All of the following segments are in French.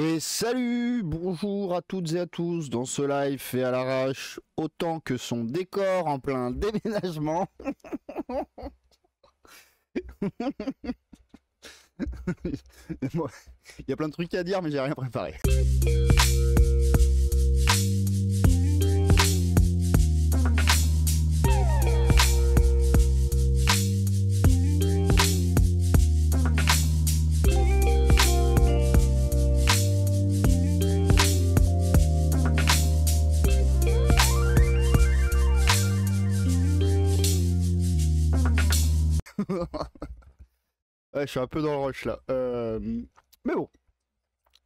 Et salut, bonjour à toutes et à tous dans ce live fait à l'arrache autant que son décor en plein déménagement. Bon, il y a plein de trucs à dire mais j'ai rien préparé. Ouais, je suis un peu dans le rush là. Mais bon,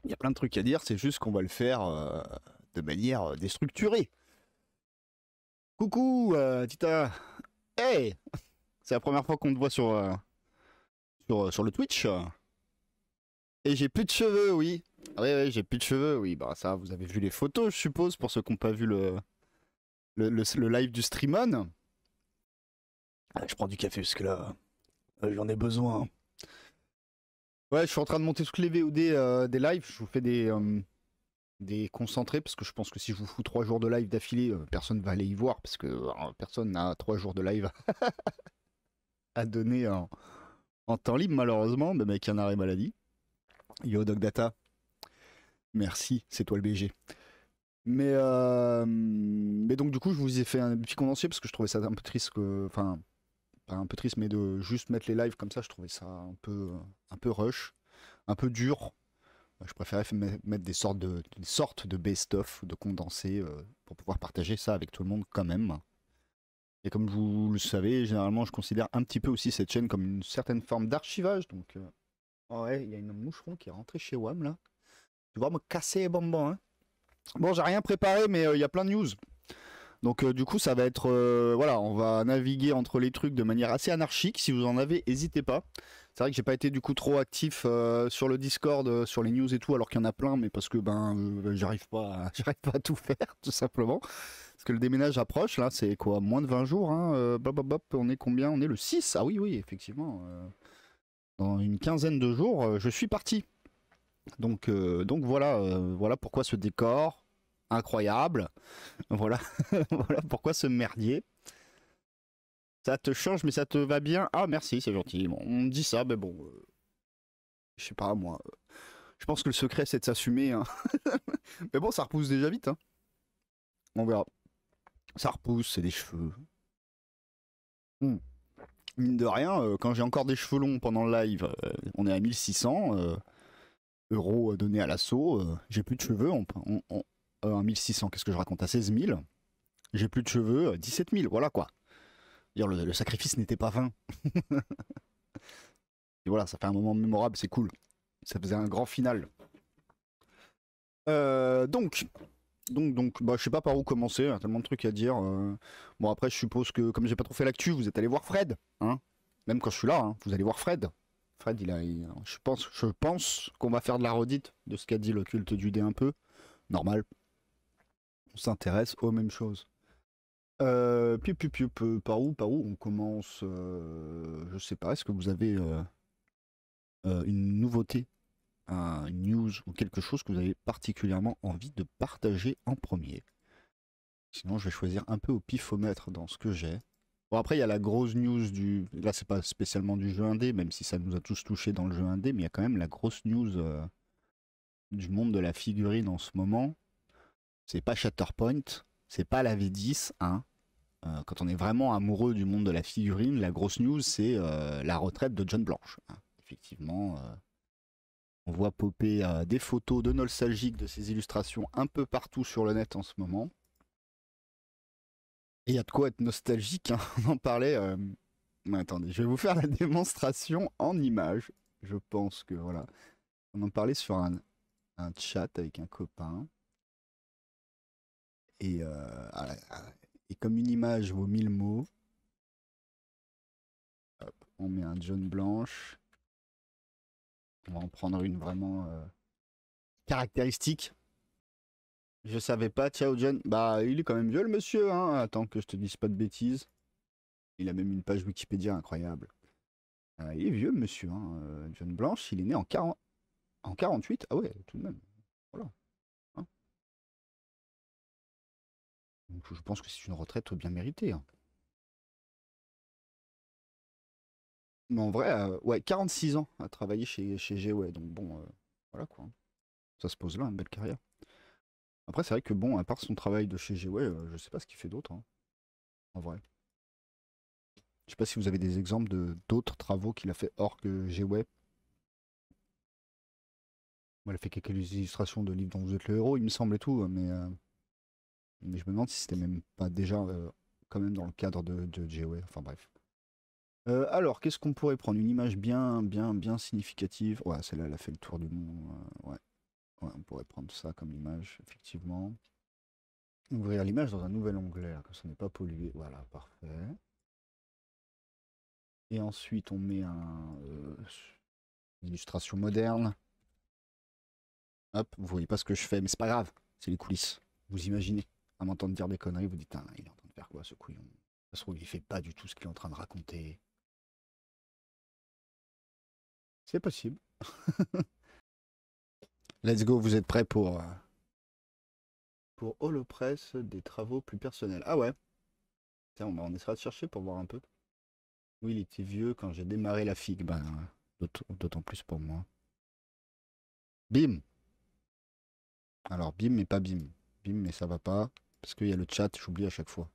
il y a plein de trucs à dire, c'est juste qu'on va le faire de manière déstructurée. Coucou, Tita. Hey, c'est la première fois qu'on te voit sur le Twitch. Et j'ai plus de cheveux, oui. Oui, j'ai plus de cheveux, oui. Bah ça, vous avez vu les photos, je suppose, pour ceux qui n'ont pas vu le live du streamon. Ah, je prends du café parce que là, j'en ai besoin. Ouais, je suis en train de monter toutes les VOD des lives. Je vous fais des concentrés parce que je pense que si je vous fous 3 jours de live d'affilée, personne va aller y voir parce que personne n'a 3 jours de live à donner en temps libre, malheureusement, même avec un arrêt maladie. Yo, Dog Data, merci, c'est toi le BG. Mais donc, du coup, je vous ai fait un petit condensé parce que je trouvais ça un peu triste que. Enfin, pas un peu triste, mais de juste mettre les lives comme ça, je trouvais ça un peu rush, un peu dur. Je préférais mettre des sortes de best-of, de condensés, pour pouvoir partager ça avec tout le monde quand même. Et comme vous le savez, généralement, je considère un petit peu aussi cette chaîne comme une certaine forme d'archivage. Donc, oh ouais, il y a une moucheron qui est rentrée chez WAM là. Tu vas me casser les bonbons, hein. Bon, j'ai rien préparé, mais il y a plein de news. Donc, du coup, ça va être. Voilà, on va naviguer entre les trucs de manière assez anarchique. Si vous en avez, n'hésitez pas. C'est vrai que j'ai pas été du coup trop actif sur le Discord, sur les news et tout, alors qu'il y en a plein, mais parce que j'arrive pas, j'arrive pas à tout faire, tout simplement. Parce que le déménage approche, là, c'est quoi, moins de 20 jours, hein, on est combien? On est le 6. Ah oui, oui, effectivement. Dans une quinzaine de jours, je suis parti. Donc voilà, voilà pourquoi ce décor incroyable. Voilà, voilà pourquoi ce merdier. Ça te change, mais ça te va bien. Ah merci, c'est gentil. Bon, on me dit ça, mais bon, je sais pas moi. Je pense que le secret c'est de s'assumer, hein. Mais bon, ça repousse déjà vite, hein. On verra. Ça repousse, c'est des cheveux. Mine de rien, quand j'ai encore des cheveux longs pendant le live, on est à 1600 euros donnés à l'assaut. J'ai plus de cheveux, 1600, qu'est-ce que je raconte? À 16 000. J'ai plus de cheveux, 17 000, voilà quoi. Dire le sacrifice n'était pas vain. Et voilà, ça fait un moment mémorable, c'est cool. Ça faisait un grand final. Donc, bah, je sais pas par où commencer, il y a tellement de trucs à dire. Bon, après, je suppose que comme j'ai pas trop fait l'actu, vous êtes allé voir Fred, hein. Même quand je suis là, hein, vous allez voir Fred. Fred, je pense qu'on va faire de la redite de ce qu'a dit le culte du dé un peu. Normal. On s'intéresse aux mêmes choses. Par où on commence? Je sais pas, est-ce que vous avez une nouveauté, une news ou quelque chose que vous avez particulièrement envie de partager en premier? Sinon, je vais choisir un peu au pifomètre dans ce que j'ai. Bon, après, il y a la grosse news du. Là, c'est pas spécialement du jeu indé, même si ça nous a tous touchés dans le jeu indé, mais il y a quand même la grosse news du monde de la figurine en ce moment. C'est pas Shatterpoint, c'est pas la V10, hein. Quand on est vraiment amoureux du monde de la figurine, la grosse news, c'est la retraite de John Blanche, hein. Effectivement, on voit popper des photos de nostalgiques de ces illustrations un peu partout sur le net en ce moment. Et il y a de quoi être nostalgique, hein. On en parlait. Mais attendez, je vais vous faire la démonstration en images. Je pense que voilà. On en parlait sur un chat avec un copain. Et, et comme une image vaut 1000 mots, hop, on met un John Blanche. On va en prendre une vraiment caractéristique. Je savais pas, ciao John. Bah, il est quand même vieux le monsieur, hein. Attends que je te dise pas de bêtises. Il a même une page Wikipédia incroyable. Il est vieux, monsieur, hein. John Blanche, il est né en 48. Ah ouais, tout de même. Voilà. Hein. Donc, je pense que c'est une retraite bien méritée. Hein. Mais en vrai, ouais, 46 ans à travailler chez G-Way. Donc bon, voilà quoi. Ça se pose là, une belle carrière. Après, c'est vrai que bon, à part son travail de chez G-Way, je sais pas ce qu'il fait d'autre. Hein, en vrai. Je sais pas si vous avez des exemples de d'autres travaux qu'il a fait hors que G-Way. Moi, il a fait quelques illustrations de livres dont vous êtes le héros, il me semble et tout, mais je me demande si c'était même pas déjà quand même dans le cadre de G-Way. Enfin bref. Alors, qu'est-ce qu'on pourrait prendre? Une image bien significative. Ouais, celle-là, elle a fait le tour du monde. Ouais. Ouais, on pourrait prendre ça comme image, effectivement. Ouvrir l'image dans un nouvel onglet, que ça n'est pas pollué. Voilà, parfait. Et ensuite, on met une illustration moderne. Hop, vous voyez pas ce que je fais, mais c'est pas grave, c'est les coulisses. Vous imaginez, à m'entendre dire des conneries, vous dites, ah, il est en train de faire quoi ce couillon? Ça se trouve, il fait pas du tout ce qu'il est en train de raconter. C'est possible. Let's go, vous êtes prêts pour Holopress, des travaux plus personnels. Ah ouais. Tiens, on essaiera de chercher pour voir un peu. Oui, il était vieux quand j'ai démarré la figue. Ben, d'autant plus pour moi. Bim. Alors, bim, mais pas bim. Bim, mais ça va pas. Parce qu'il y a le chat, j'oublie à chaque fois.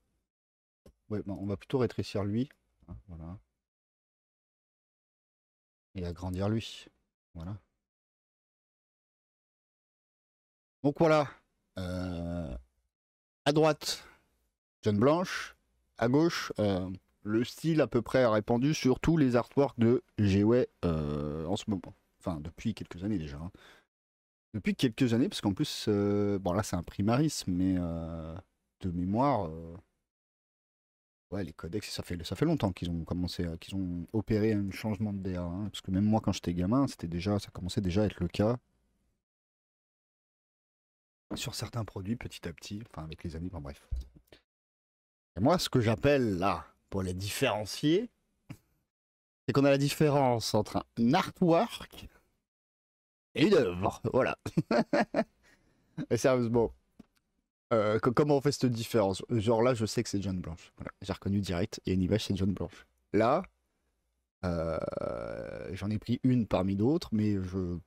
Ouais, ben, on va plutôt rétrécir lui. Hein, voilà. Et agrandir lui. Voilà. Donc voilà. À droite, John Blanche. À gauche, le style à peu près répandu sur tous les artworks de G-Way en ce moment. Enfin, depuis quelques années déjà. Hein. Depuis quelques années, parce qu'en plus, bon là c'est un primarisme, mais de mémoire, ouais, les codex, ça fait longtemps qu'ils ont commencé, qu'ils ont opéré un changement de DA. Hein, parce que même moi quand j'étais gamin, ça commençait déjà à être le cas sur certains produits petit à petit, enfin avec les années, enfin bref. Et moi, ce que j'appelle là, pour les différencier, c'est qu'on a la différence entre un artwork et une œuvre. Voilà. Et sérieusement, comment on fait cette différence? Genre là, je sais que c'est John Blanche. Voilà. J'ai reconnu direct. Il y a une image, c'est John Blanche. Là, j'en ai pris une parmi d'autres, mais je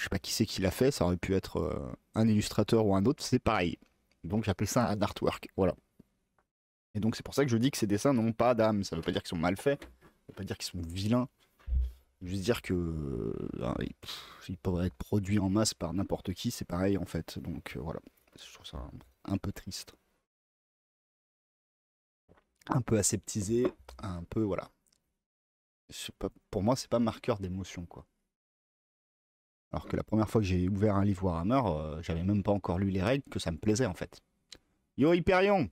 sais pas qui c'est qui l'a fait. Ça aurait pu être un illustrateur ou un autre. C'est pareil. Donc j'appelle ça un artwork. Voilà. Et donc c'est pour ça que je dis que ces dessins n'ont pas d'âme. Ça veut pas dire qu'ils sont mal faits. Ça veut pas dire qu'ils sont vilains. Ça veut juste dire que ils pourraient être produits en masse par n'importe qui. C'est pareil en fait. Donc voilà. Je trouve ça un peu triste. Un peu aseptisé, un peu voilà. Je sais pas, pour moi, c'est pas marqueur d'émotion quoi. Alors que la première fois que j'ai ouvert un livre Warhammer, j'avais même pas encore lu les règles, que ça me plaisait en fait. Yo Hyperion,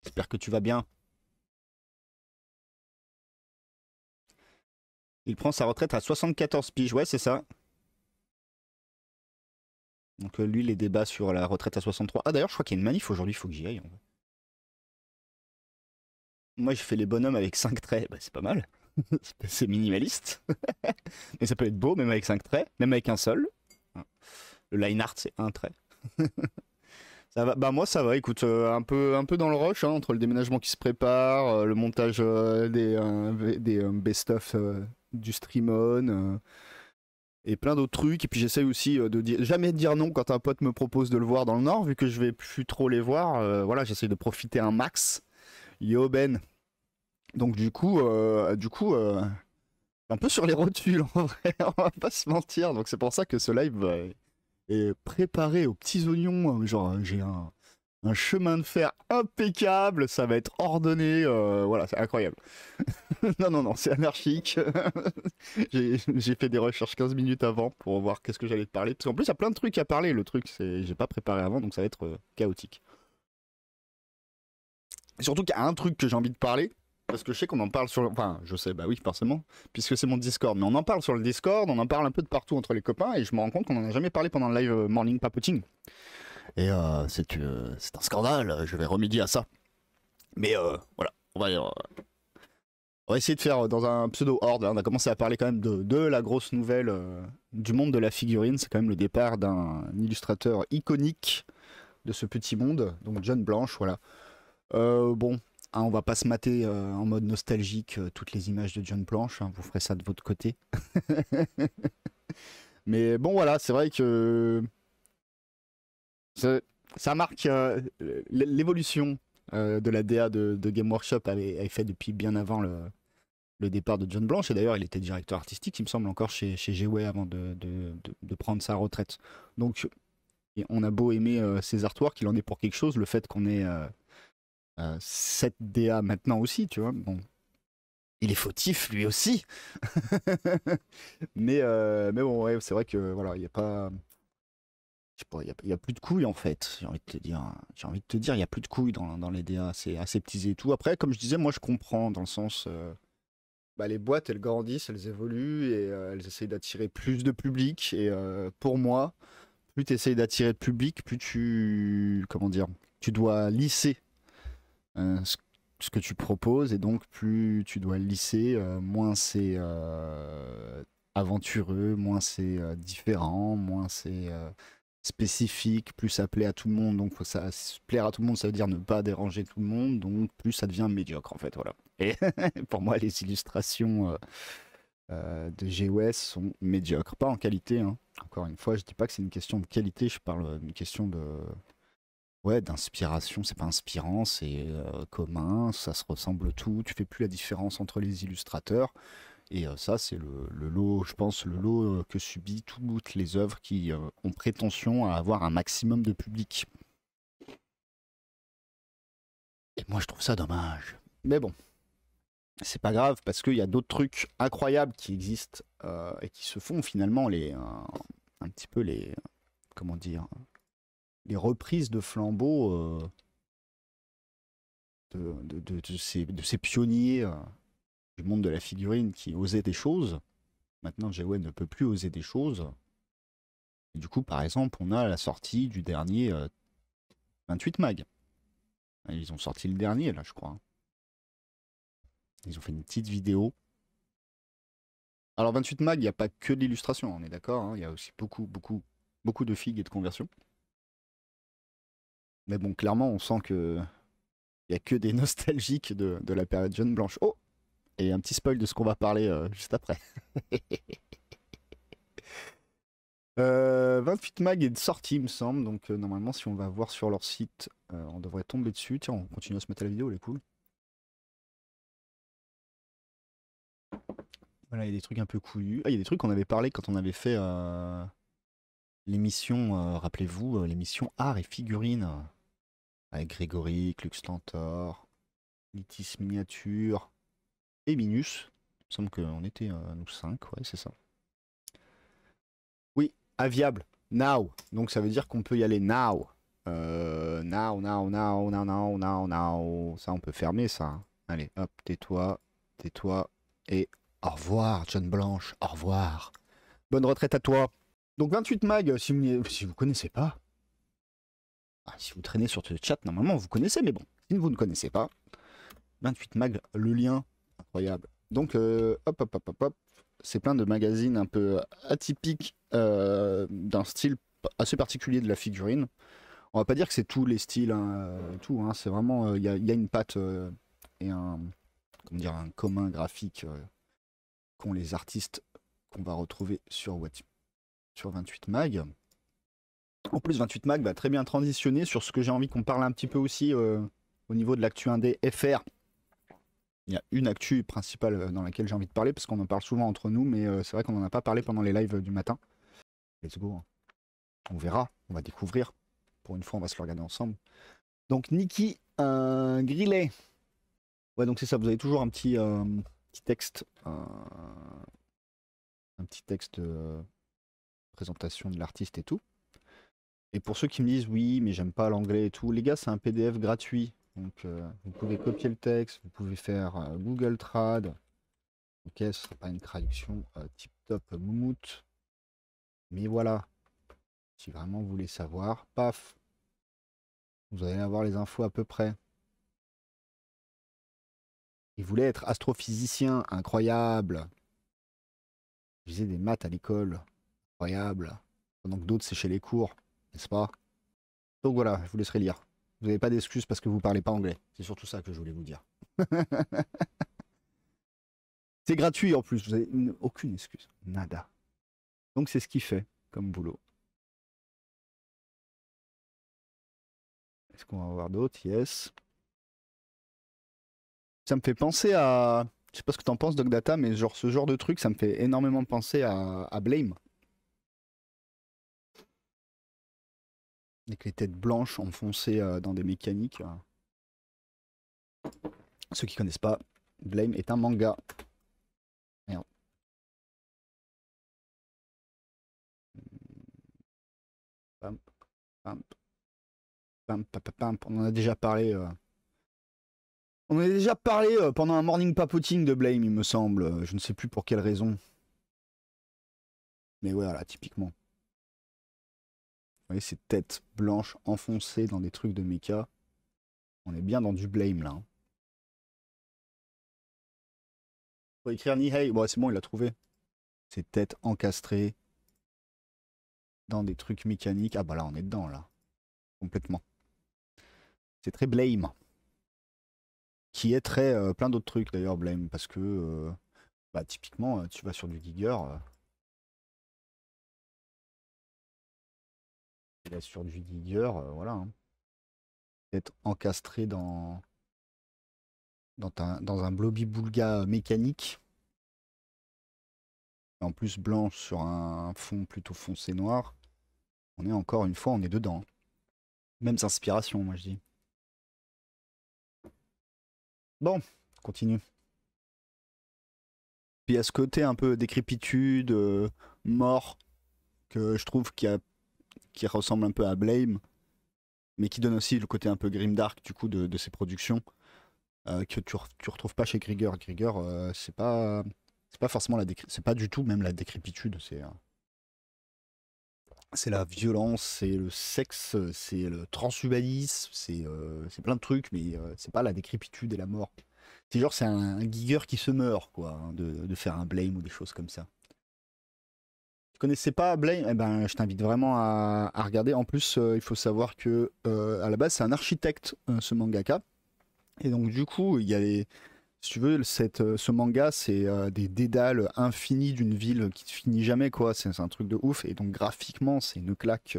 j'espère que tu vas bien. Il prend sa retraite à 74 piges, ouais c'est ça. Donc lui les débats sur la retraite à 63. Ah d'ailleurs je crois qu'il y a une manif aujourd'hui, il faut que j'y aille. En fait. Moi j'ai fait les bonhommes avec 5 traits, bah, c'est pas mal. C'est minimaliste. Mais ça peut être beau même avec 5 traits, même avec un seul. Le line art c'est un trait. Ça va, bah moi ça va, écoute, un peu dans le rush, hein, entre le déménagement qui se prépare, le montage des best-of du Streamon, et plein d'autres trucs. Et puis j'essaye aussi de jamais dire non quand un pote me propose de le voir dans le Nord, vu que je vais plus trop les voir. Voilà, j'essaye de profiter un max. Yo Ben. Donc un peu sur les rotules en vrai, on va pas se mentir. Donc c'est pour ça que ce live est préparé aux petits oignons. Genre j'ai un chemin de fer impeccable, ça va être ordonné, voilà, c'est incroyable. Non, c'est anarchique. J'ai fait des recherches 15 minutes avant pour voir qu'est-ce que j'allais te parler. Parce qu'en plus, il y a plein de trucs à parler. Le truc, c'est j'ai pas préparé avant, donc ça va être chaotique. Et surtout qu'il y a un truc que j'ai envie de parler. Parce que je sais qu'on en parle sur... Enfin, je sais, bah oui, forcément, puisque c'est mon Discord. Mais on en parle sur le Discord, on en parle un peu de partout entre les copains, et je me rends compte qu'on en a jamais parlé pendant le live Morning Papoting. Et c'est un scandale, je vais remédier à ça. Mais voilà, On va essayer de faire dans un pseudo horde. Là, on a commencé à parler quand même de la grosse nouvelle du monde de la figurine. C'est quand même le départ d'un illustrateur iconique de ce petit monde, donc John Blanche, voilà. Bon, hein, on va pas se mater en mode nostalgique toutes les images de John Blanche, hein, vous ferez ça de votre côté. Mais bon, voilà, c'est vrai que ça, ça marque l'évolution de la DA de Game Workshop avait fait depuis bien avant le départ de John Blanche. Et d'ailleurs, il était directeur artistique, il me semble, encore chez G-Way avant de prendre sa retraite. Donc, on a beau aimer ses artworks, il en est pour quelque chose. Le fait qu'on ait cette DA maintenant aussi, tu vois, bon, il est fautif lui aussi. Mais bon, ouais, c'est vrai que voilà, il n'y a pas. Je sais pas, il y a plus de couilles en fait, j'ai envie de te dire. J'ai envie de te dire, il y a plus de couilles dans les DA, c'est aseptisé et tout. Après, comme je disais, moi je comprends dans le sens. Bah, les boîtes, elles grandissent, elles évoluent et elles essayent d'attirer plus de public. Et pour moi, plus tu essayes d'attirer le public, plus tu. Comment dire? Tu dois lisser ce que tu proposes et donc plus tu dois lisser, moins c'est aventureux, moins c'est différent, moins c'est spécifique, plus ça plaît à tout le monde. Donc faut ça plaire à tout le monde, ça veut dire ne pas déranger tout le monde, donc plus ça devient médiocre en fait, voilà. Et pour moi, les illustrations de GOS sont médiocres, pas en qualité, hein. Encore une fois, je dis pas que c'est une question de qualité, je parle d'une question de ouais, d'inspiration. C'est pas inspirant, c'est commun, ça se ressemble tout. Tu fais plus la différence entre les illustrateurs. Et ça, c'est le lot, je pense, le lot que subit toutes les œuvres qui ont prétention à avoir un maximum de public. Et moi, je trouve ça dommage. Mais bon, c'est pas grave parce qu'il y a d'autres trucs incroyables qui existent et qui se font finalement un petit peu les, comment dire, les reprises de flambeaux de ces pionniers du monde de la figurine qui osaient des choses. Maintenant, G-Way ne peut plus oser des choses. Et du coup, par exemple, on a la sortie du dernier 28 mag. Ils ont sorti le dernier, là, je crois. Ils ont fait une petite vidéo. Alors, 28 mag, il n'y a pas que de l'illustration, on est d'accord, hein. Il y a aussi beaucoup, beaucoup, beaucoup de figues et de conversions. Mais bon, clairement, on sent que il n'y a que des nostalgiques de la période Jeune Blanche. Oh! Et un petit spoil de ce qu'on va parler juste après. 28 mag est sorti, il me semble. Donc, normalement, si on va voir sur leur site, on devrait tomber dessus. Tiens, on continue à se mettre à la vidéo, elle est cool. Voilà, il y a des trucs un peu couillus. Ah, il y a des trucs qu'on avait parlé quand on avait fait l'émission, rappelez-vous, l'émission Art et Figurines. Avec Grégory, Cluxtantor, Litis Miniature et Minus. Il me semble qu'on était nous 5, ouais, c'est ça. Oui, aviable. Now. Donc ça veut dire qu'on peut y aller now. Now, now, now, now, now, now, now. Ça, on peut fermer ça. Allez, hop, tais-toi, tais-toi. Et au revoir, John Blanche. Au revoir. Bonne retraite à toi. Donc 28 mag, si vous connaissez pas. Ah, si vous traînez sur ce chat, normalement vous connaissez, mais bon, si vous ne connaissez pas. 28 mag, le lien, incroyable. Donc, hop, hop, hop, hop, hop. C'est plein de magazines un peu atypiques d'un style assez particulier de la figurine. On va pas dire que c'est tous les styles, hein, tout, hein, c'est vraiment, il y a une patte et comment dire, un commun graphique qu'ont les artistes qu'on va retrouver sur 28 mag. En plus, 28 mag va très bien transitionner sur ce que j'ai envie qu'on parle un petit peu aussi au niveau de l'actu indé FR. Il y a une actu principale dans laquelle j'ai envie de parler, parce qu'on en parle souvent entre nous, mais c'est vrai qu'on n'en a pas parlé pendant les lives du matin. Let's go. On verra, on va découvrir. Pour une fois, on va se le regarder ensemble. Donc, Niki Grillet. Ouais, donc c'est ça, vous avez toujours un petit texte. Un petit texte de présentation de l'artiste et tout. Et pour ceux qui me disent, oui, mais j'aime pas l'anglais et tout, les gars, c'est un PDF gratuit. Donc, vous pouvez copier le texte, vous pouvez faire Google Trad. Ok, ce ne sera pas une traduction tip top moumoute. Mais voilà, si vraiment vous voulez savoir, paf, vous allez avoir les infos à peu près. Il voulait être astrophysicien, incroyable. Il faisait des maths à l'école, incroyable. Pendant que d'autres séchaient les cours, n'est-ce pas? Donc voilà, je vous laisserai lire. Vous n'avez pas d'excuses parce que vous parlez pas anglais. C'est surtout ça que je voulais vous dire. C'est gratuit en plus, vous avez aucune excuse. Nada. Donc c'est ce qu'il fait comme boulot. Est-ce qu'on va en voir d'autres? Yes. Ça me fait penser à... Je sais pas ce que t'en penses, Doc Data, mais genre ce genre de truc, ça me fait énormément penser à Blame. Avec les têtes blanches enfoncées dans des mécaniques. Ceux qui connaissent pas, Blame est un manga. Merde. Pam, pam, pam, pam, pam, pam. On en a déjà parlé. On en a déjà parlé pendant un morning papoting de Blame, il me semble. Je ne sais plus pour quelle raison. Mais voilà, typiquement. Vous voyez ces têtes blanches enfoncées dans des trucs de méca. On est bien dans du Blame là. Faut écrire Nihei. Bon, c'est bon, il l'a trouvé. Ces têtes encastrées dans des trucs mécaniques. Ah bah là, on est dedans là. Complètement. C'est très Blame. Qui est très plein d'autres trucs d'ailleurs, Blame. Parce que bah, typiquement, tu vas sur du Giger. Là, sur du Giger, voilà. Hein. Être encastré dans un blobby-boulga mécanique. En plus blanche sur un fond plutôt foncé noir. On est encore une fois, on est dedans. Mêmes inspirations, moi je dis. Bon, on continue. Puis il y a ce côté un peu décrépitude, mort, que je trouve qui ressemble un peu à Blame, mais qui donne aussi le côté un peu grimdark du coup de ses productions, que tu retrouves pas chez Krieger. Krieger, c'est pas forcément c'est pas du tout même la décrépitude, c'est la violence, c'est le sexe, c'est le transhumanisme, c'est plein de trucs, mais c'est pas la décrépitude et la mort. C'est genre, c'est un Giger qui se meurt, quoi, hein, de faire un Blame ou des choses comme ça. Tu connaissais pas Blame? Eh ben, je t'invite vraiment à regarder. En plus, il faut savoir que à la base, c'est un architecte, ce mangaka. Et donc, du coup, il y a si tu veux, ce manga, c'est des dédales infinis d'une ville qui ne finit jamais, quoi. C'est un truc de ouf. Et donc, graphiquement, c'est une claque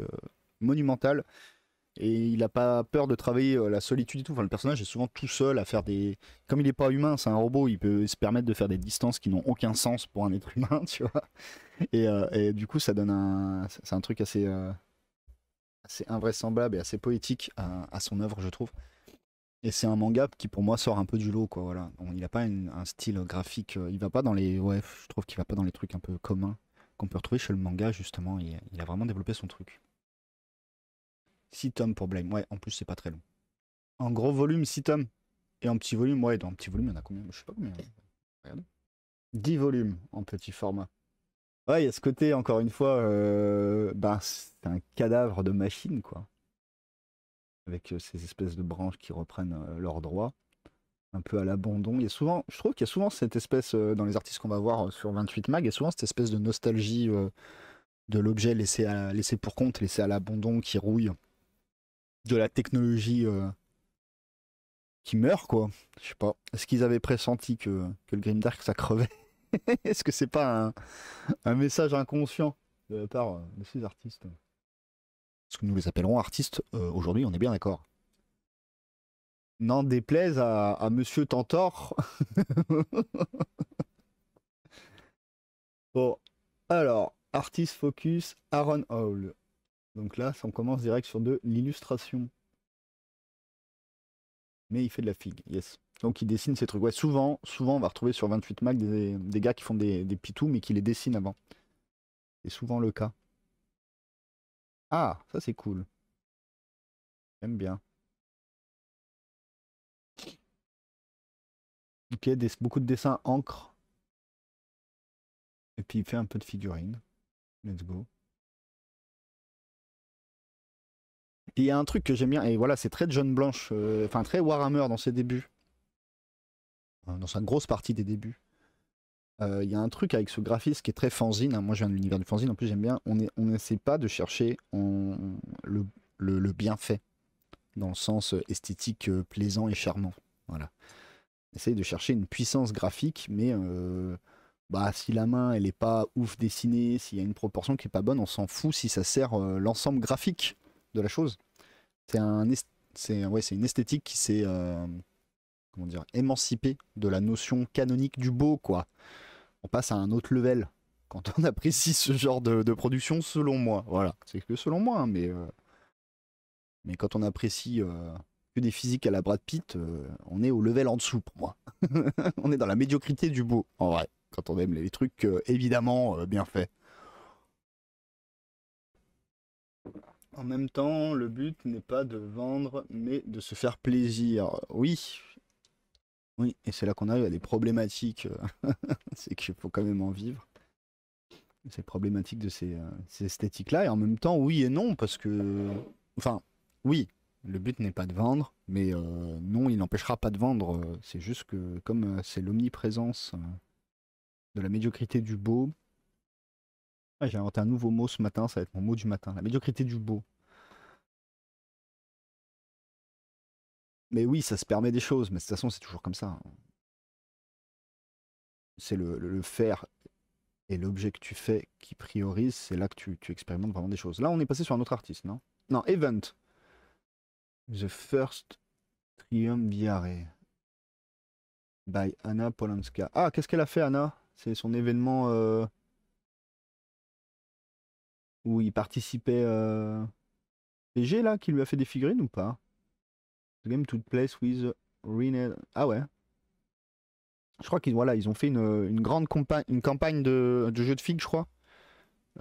monumentale. Et il n'a pas peur de travailler la solitude et tout. Enfin, le personnage est souvent tout seul à faire des. Comme il n'est pas humain, c'est un robot, il peut se permettre de faire des distances qui n'ont aucun sens pour un être humain, tu vois. Et du coup, ça donne c'est un truc assez invraisemblable et assez poétique à son œuvre, je trouve. Et c'est un manga qui pour moi sort un peu du lot, quoi. Voilà. Donc, il n'a pas un style graphique. Il va pas dans les. Ouais, je trouve qu'il va pas dans les trucs un peu communs qu'on peut retrouver chez le manga, justement. Il a vraiment développé son truc. 6 tomes pour Blame. Ouais, en plus, c'est pas très long. En gros volume, 6 tomes. Et en petit volume, ouais, dans petit volume, il y en a combien? Je sais pas combien. Regardez. 10 volumes en petit format. Ouais, il y a ce côté, encore une fois, bah, c'est un cadavre de machine, quoi. Avec ces espèces de branches qui reprennent leurs droits. Un peu à l'abandon. Il y a souvent, je trouve qu'il y a souvent cette espèce, dans les artistes qu'on va voir sur 28 mag, il y a souvent cette espèce de nostalgie de l'objet laissé pour compte, laissé à l'abandon, qui rouille. De la technologie qui meurt, quoi. Je sais pas. Est-ce qu'ils avaient pressenti que le Grimdark ça crevait? Est-ce que c'est pas un message inconscient de la part de ces artistes? Parce que nous les appellerons artistes aujourd'hui, on est bien d'accord. N'en déplaise à Monsieur Tantor. Bon, alors, Artist Focus, Aaron Hall. Donc là, on commence direct sur de l'illustration. Mais il fait de la figue, yes. Donc il dessine ces trucs. Ouais, souvent, on va retrouver sur 28 Mag des gars qui font des pitous, mais qui les dessinent avant. C'est souvent le cas. Ah, ça c'est cool. J'aime bien. Ok, beaucoup de dessins encre. Et puis il fait un peu de figurines. Let's go. Et il y a un truc que j'aime bien, et voilà, c'est très John Blanche, enfin très Warhammer dans ses débuts. dans sa grosse partie des débuts. Il y a un truc avec ce graphisme qui est très fanzine, hein. Moi je viens de l'univers du fanzine, en plus j'aime bien. On n'essaie pas de chercher le bienfait, dans le sens esthétique plaisant et charmant. Voilà. On essaye de chercher une puissance graphique, mais bah, si la main elle est pas ouf dessinée, s'il y a une proportion qui est pas bonne, on s'en fout si ça sert l'ensemble graphique de la chose. C'est une esthétique qui s'est comment dire, émancipée de la notion canonique du beau, quoi. On passe à un autre level quand on apprécie ce genre de production, selon moi. Voilà, c'est que selon moi, hein, mais quand on apprécie que des physiques à la Brad Pitt, on est au level en dessous pour moi. On est dans la médiocrité du beau, en vrai, quand on aime les trucs évidemment bien faits. En même temps, le but n'est pas de vendre, mais de se faire plaisir. Oui, oui, et c'est là qu'on arrive à des problématiques. C'est qu'il faut quand même en vivre. C'est problématique de ces esthétiques-là. Et en même temps, oui et non, parce que. Enfin, oui, le but n'est pas de vendre, mais non, il n'empêchera pas de vendre. C'est juste que, comme c'est l'omniprésence de la médiocrité du beau. Ah, j'ai inventé un nouveau mot ce matin, ça va être mon mot du matin. La médiocrité du beau. Mais oui, ça se permet des choses, mais de toute façon, c'est toujours comme ça, hein. C'est le faire et l'objet que tu fais qui priorise, c'est là que tu expérimentes vraiment des choses. Là, on est passé sur un autre artiste, non? Non, Event. The First Triumvirate by Anna Polanska. Ah, qu'est-ce qu'elle a fait, Anna? C'est son événement où il participait PG, là, qui lui a fait des figurines ou pas? The game took place with Renee. Ah ouais. Je crois qu'ils voilà, ils ont fait une grande une campagne de jeux de figues, je crois.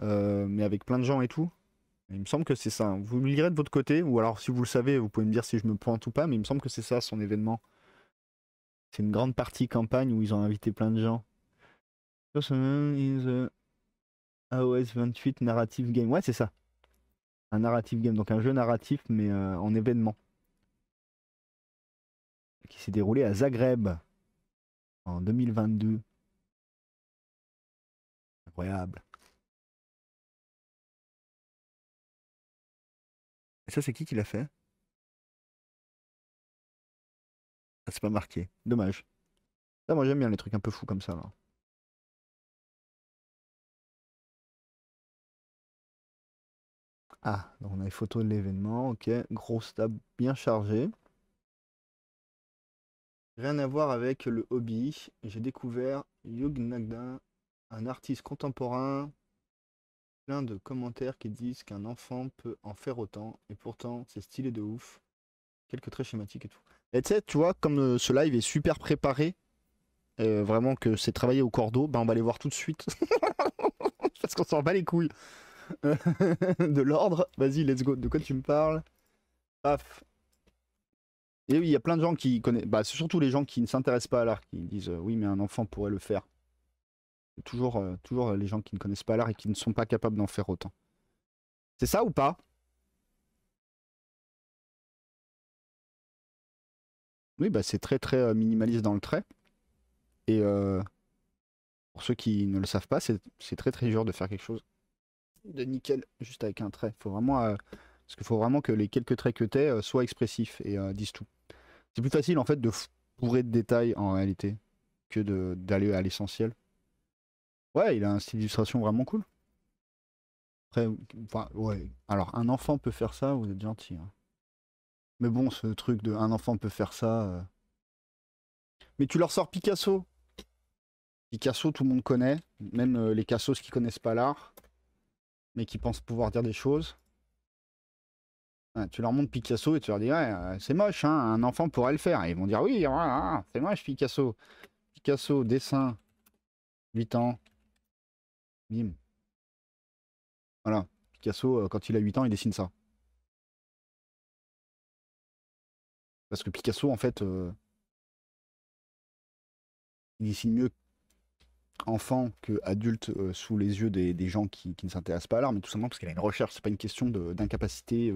Mais avec plein de gens et tout. Il me semble que c'est ça. Vous le lirez de votre côté, ou alors si vous le savez, vous pouvez me dire si je me pointe ou pas, mais il me semble que c'est ça son événement. C'est une grande partie campagne où ils ont invité plein de gens. In the AOS 28 Narrative Game. Ouais, c'est ça. Un narrative game, donc un jeu narratif, mais en événement. Qui s'est déroulé à Zagreb en 2022. Incroyable. Et ça, c'est qui l'a fait? Ah, c'est pas marqué. Dommage. Ça, moi, j'aime bien les trucs un peu fous comme ça, là. Ah, donc on a les photos de l'événement, ok. Grosse table bien chargée. Rien à voir avec le hobby. J'ai découvert Yug Nagda, un artiste contemporain, plein de commentaires qui disent qu'un enfant peut en faire autant, et pourtant c'est stylé de ouf. Quelques traits schématiques et tout. Et tu sais, tu vois, comme ce live est super préparé, vraiment que c'est travaillé au cordeau, ben on va aller voir tout de suite. Parce qu'on s'en bat les couilles. De l'ordre. Vas-y, let's go. De quoi tu me parles? Paf. Et oui, il y a plein de gens qui connaissent. Bah, c'est surtout les gens qui ne s'intéressent pas à l'art qui disent oui, mais un enfant pourrait le faire. C'est toujours, toujours les gens qui ne connaissent pas l'art et qui ne sont pas capables d'en faire autant. C'est ça ou pas? Oui, bah, c'est très très minimaliste dans le trait. Et pour ceux qui ne le savent pas, c'est très très dur de faire quelque chose de nickel juste avec un trait. Faut vraiment, parce qu'il faut vraiment que les quelques traits que tu soient expressifs et disent tout. C'est plus facile en fait de bourrer de détails en réalité que d'aller à l'essentiel. Ouais, il a un style d'illustration vraiment cool. Après, enfin, ouais. Alors, un enfant peut faire ça, vous êtes gentil, hein. Mais bon, ce truc de un enfant peut faire ça. Mais tu leur sors Picasso. Picasso, tout le monde connaît. Même les cassos qui connaissent pas l'art, mais qui pensent pouvoir dire des choses. Ouais, tu leur montres Picasso et tu leur dis ouais, c'est moche, hein, un enfant pourrait le faire. Et ils vont dire oui, voilà, c'est moche Picasso. Picasso, dessin, 8 ans, bim. Voilà. Picasso, quand il a 8 ans, il dessine ça. Parce que Picasso, en fait, il dessine mieux enfant que adulte sous les yeux des gens qui ne s'intéressent pas à l'art, mais tout simplement parce qu'il a une recherche. C'est pas une question d'incapacité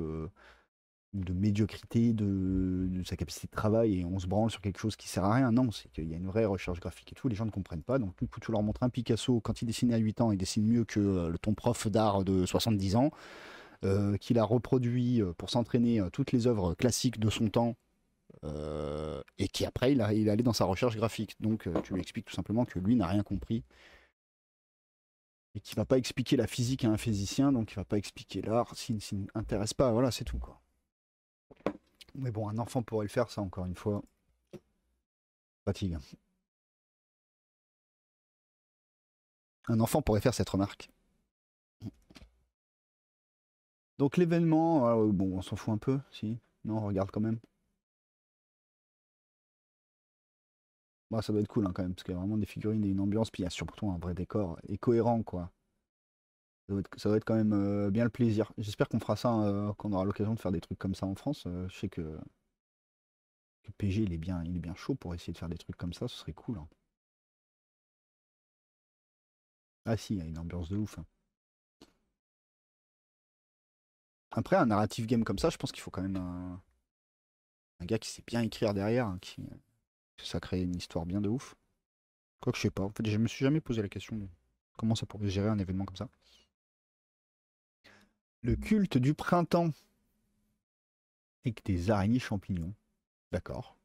de médiocrité de sa capacité de travail et on se branle sur quelque chose qui sert à rien. Non, c'est qu'il y a une vraie recherche graphique et tout, les gens ne comprennent pas. Donc du coup, tu leur montres un Picasso, quand il dessinait à 8 ans, il dessine mieux que ton prof d'art de 70 ans, qu'il a reproduit pour s'entraîner toutes les œuvres classiques de son temps, et qui après, il est allé dans sa recherche graphique. Donc tu lui expliques tout simplement que lui n'a rien compris et qu'il va pas expliquer la physique à un physicien, donc il va pas expliquer l'art s'il ne s'intéresse pas. Voilà, c'est tout, quoi. Mais bon, un enfant pourrait le faire, ça, encore une fois. Fatigue. Un enfant pourrait faire cette remarque. Donc l'événement, bon, on s'en fout un peu, si. Non, on regarde quand même. Bah, ça doit être cool, hein, quand même, parce qu'il y a vraiment des figurines et une ambiance, puis il y a surtout un vrai décor et cohérent, quoi. Ça doit être quand même bien le plaisir. J'espère qu'on fera ça, qu'on aura l'occasion de faire des trucs comme ça en France. Je sais que PG, il est bien chaud pour essayer de faire des trucs comme ça, ce serait cool, hein. Ah si, il y a une ambiance de ouf, hein. Après, un narrative game comme ça, je pense qu'il faut quand même un gars qui sait bien écrire derrière, hein, que ça crée une histoire bien de ouf. Quoique je sais pas, en fait je me suis jamais posé la question de comment ça pourrait gérer un événement comme ça. Le culte du printemps avec des araignées champignons. D'accord.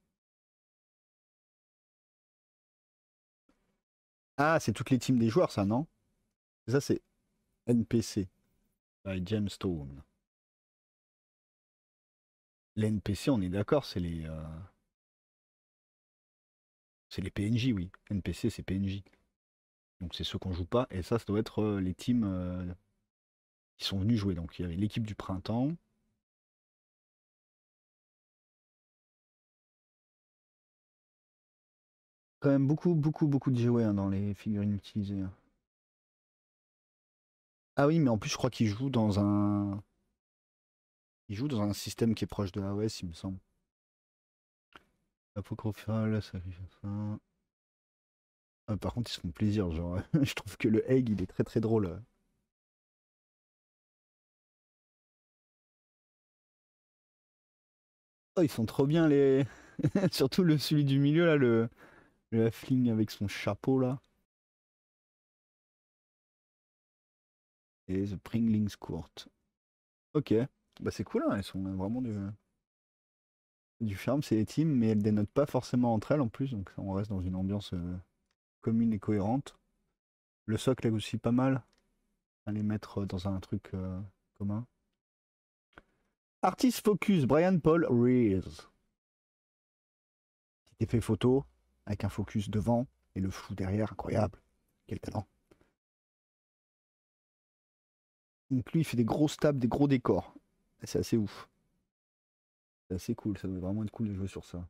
Ah, c'est toutes les teams des joueurs, ça, non? Ça, c'est NPC, by Gemstone. Les NPC, on est d'accord, c'est les PNJ, oui. NPC, c'est PNJ. Donc c'est ceux qu'on joue pas. Et ça doit être les teams qui sont venus jouer. Donc il y avait l'équipe du printemps. Quand même beaucoup, beaucoup, beaucoup de jouets, hein, dans les figurines utilisées, hein. Ah oui, mais en plus, je crois qu'ils jouent dans un. Ils jouent dans un système qui est proche de AOS, il me semble. Apocryphal, ça fait ça. Ah, par contre, ils se font plaisir, genre. Je trouve que le egg, il est très très drôle. Oh, ils sont trop bien, les. Surtout celui du milieu, là, le halfling avec son chapeau, là. Et The Pringlings Court. Ok. Bah, c'est cool, hein. Elles sont vraiment du charme, c'est les teams, mais elles dénotent pas forcément entre elles en plus, donc on reste dans une ambiance commune et cohérente. Le socle est aussi pas mal à les mettre dans un truc commun. Artist Focus, Brian Paul Reeves. Petit effet photo, avec un focus devant et le flou derrière, incroyable. Quel talent. Donc lui, il fait des grosses tables, des gros décors. Et c'est assez ouf. C'est assez cool, ça doit vraiment être cool de jouer sur ça.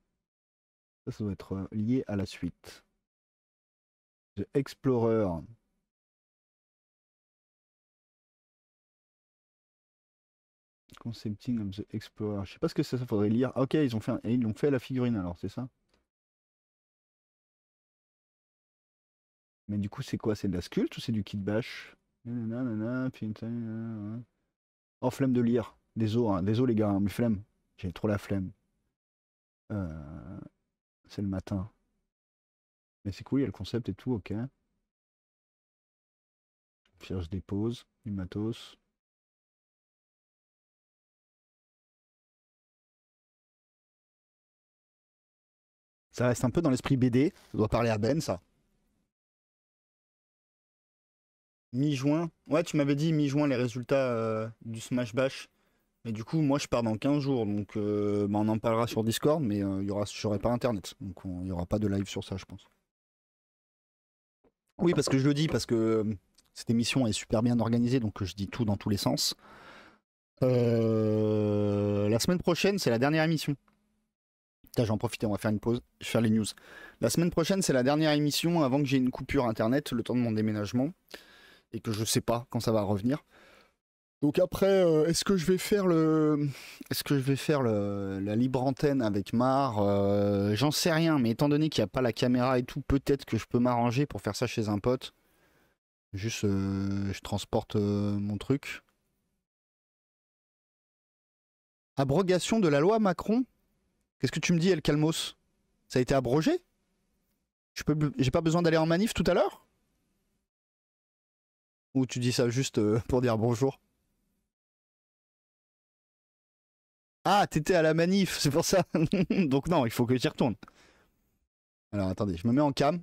Ça doit être lié à la suite. The Explorer. Concepting of the Explorer. Je sais pas ce que c'est, ça faudrait lire. Ah, ok, ils l'ont fait à la figurine alors, c'est ça? Mais du coup, c'est quoi? C'est de la sculpte ou c'est du kit bash? Nanana, oh, flemme de lire. Désolé, hein, désolé les gars, hein, mais flemme. J'ai trop la flemme. Euh, c'est le matin. Mais c'est cool, il y a le concept et tout, ok. Puis je dépose, du matos. Ça reste un peu dans l'esprit BD. Ça doit parler à Ben, ça. Mi-juin. Ouais, tu m'avais dit mi-juin les résultats du Smash Bash. Mais du coup, moi, je pars dans 15 jours. Donc, bah, on en parlera sur Discord, mais j'aurai pas Internet. Donc, il n'y aura pas de live sur ça, je pense. Oui, parce que je le dis, parce que cette émission est super bien organisée, donc je dis tout dans tous les sens. La semaine prochaine, c'est la dernière émission. Putain, j'en profite, on va faire une pause, je vais faire les news. La semaine prochaine, c'est la dernière émission avant que j'ai une coupure internet, le temps de mon déménagement, et que je sais pas quand ça va revenir. Donc après, est-ce que je vais faire la libre antenne avec Mar? J'en sais rien, mais étant donné qu'il n'y a pas la caméra et tout, peut-être que je peux m'arranger pour faire ça chez un pote. Juste, je transporte mon truc. Abrogation de la loi Macron? Qu'est-ce que tu me dis, El Calmos? Ça a été abrogé? J'ai pas besoin d'aller en manif tout à l'heure? Ou tu dis ça juste pour dire bonjour? Ah, t'étais à la manif, c'est pour ça. Donc non, il faut que j'y retourne. Alors attendez, je me mets en cam.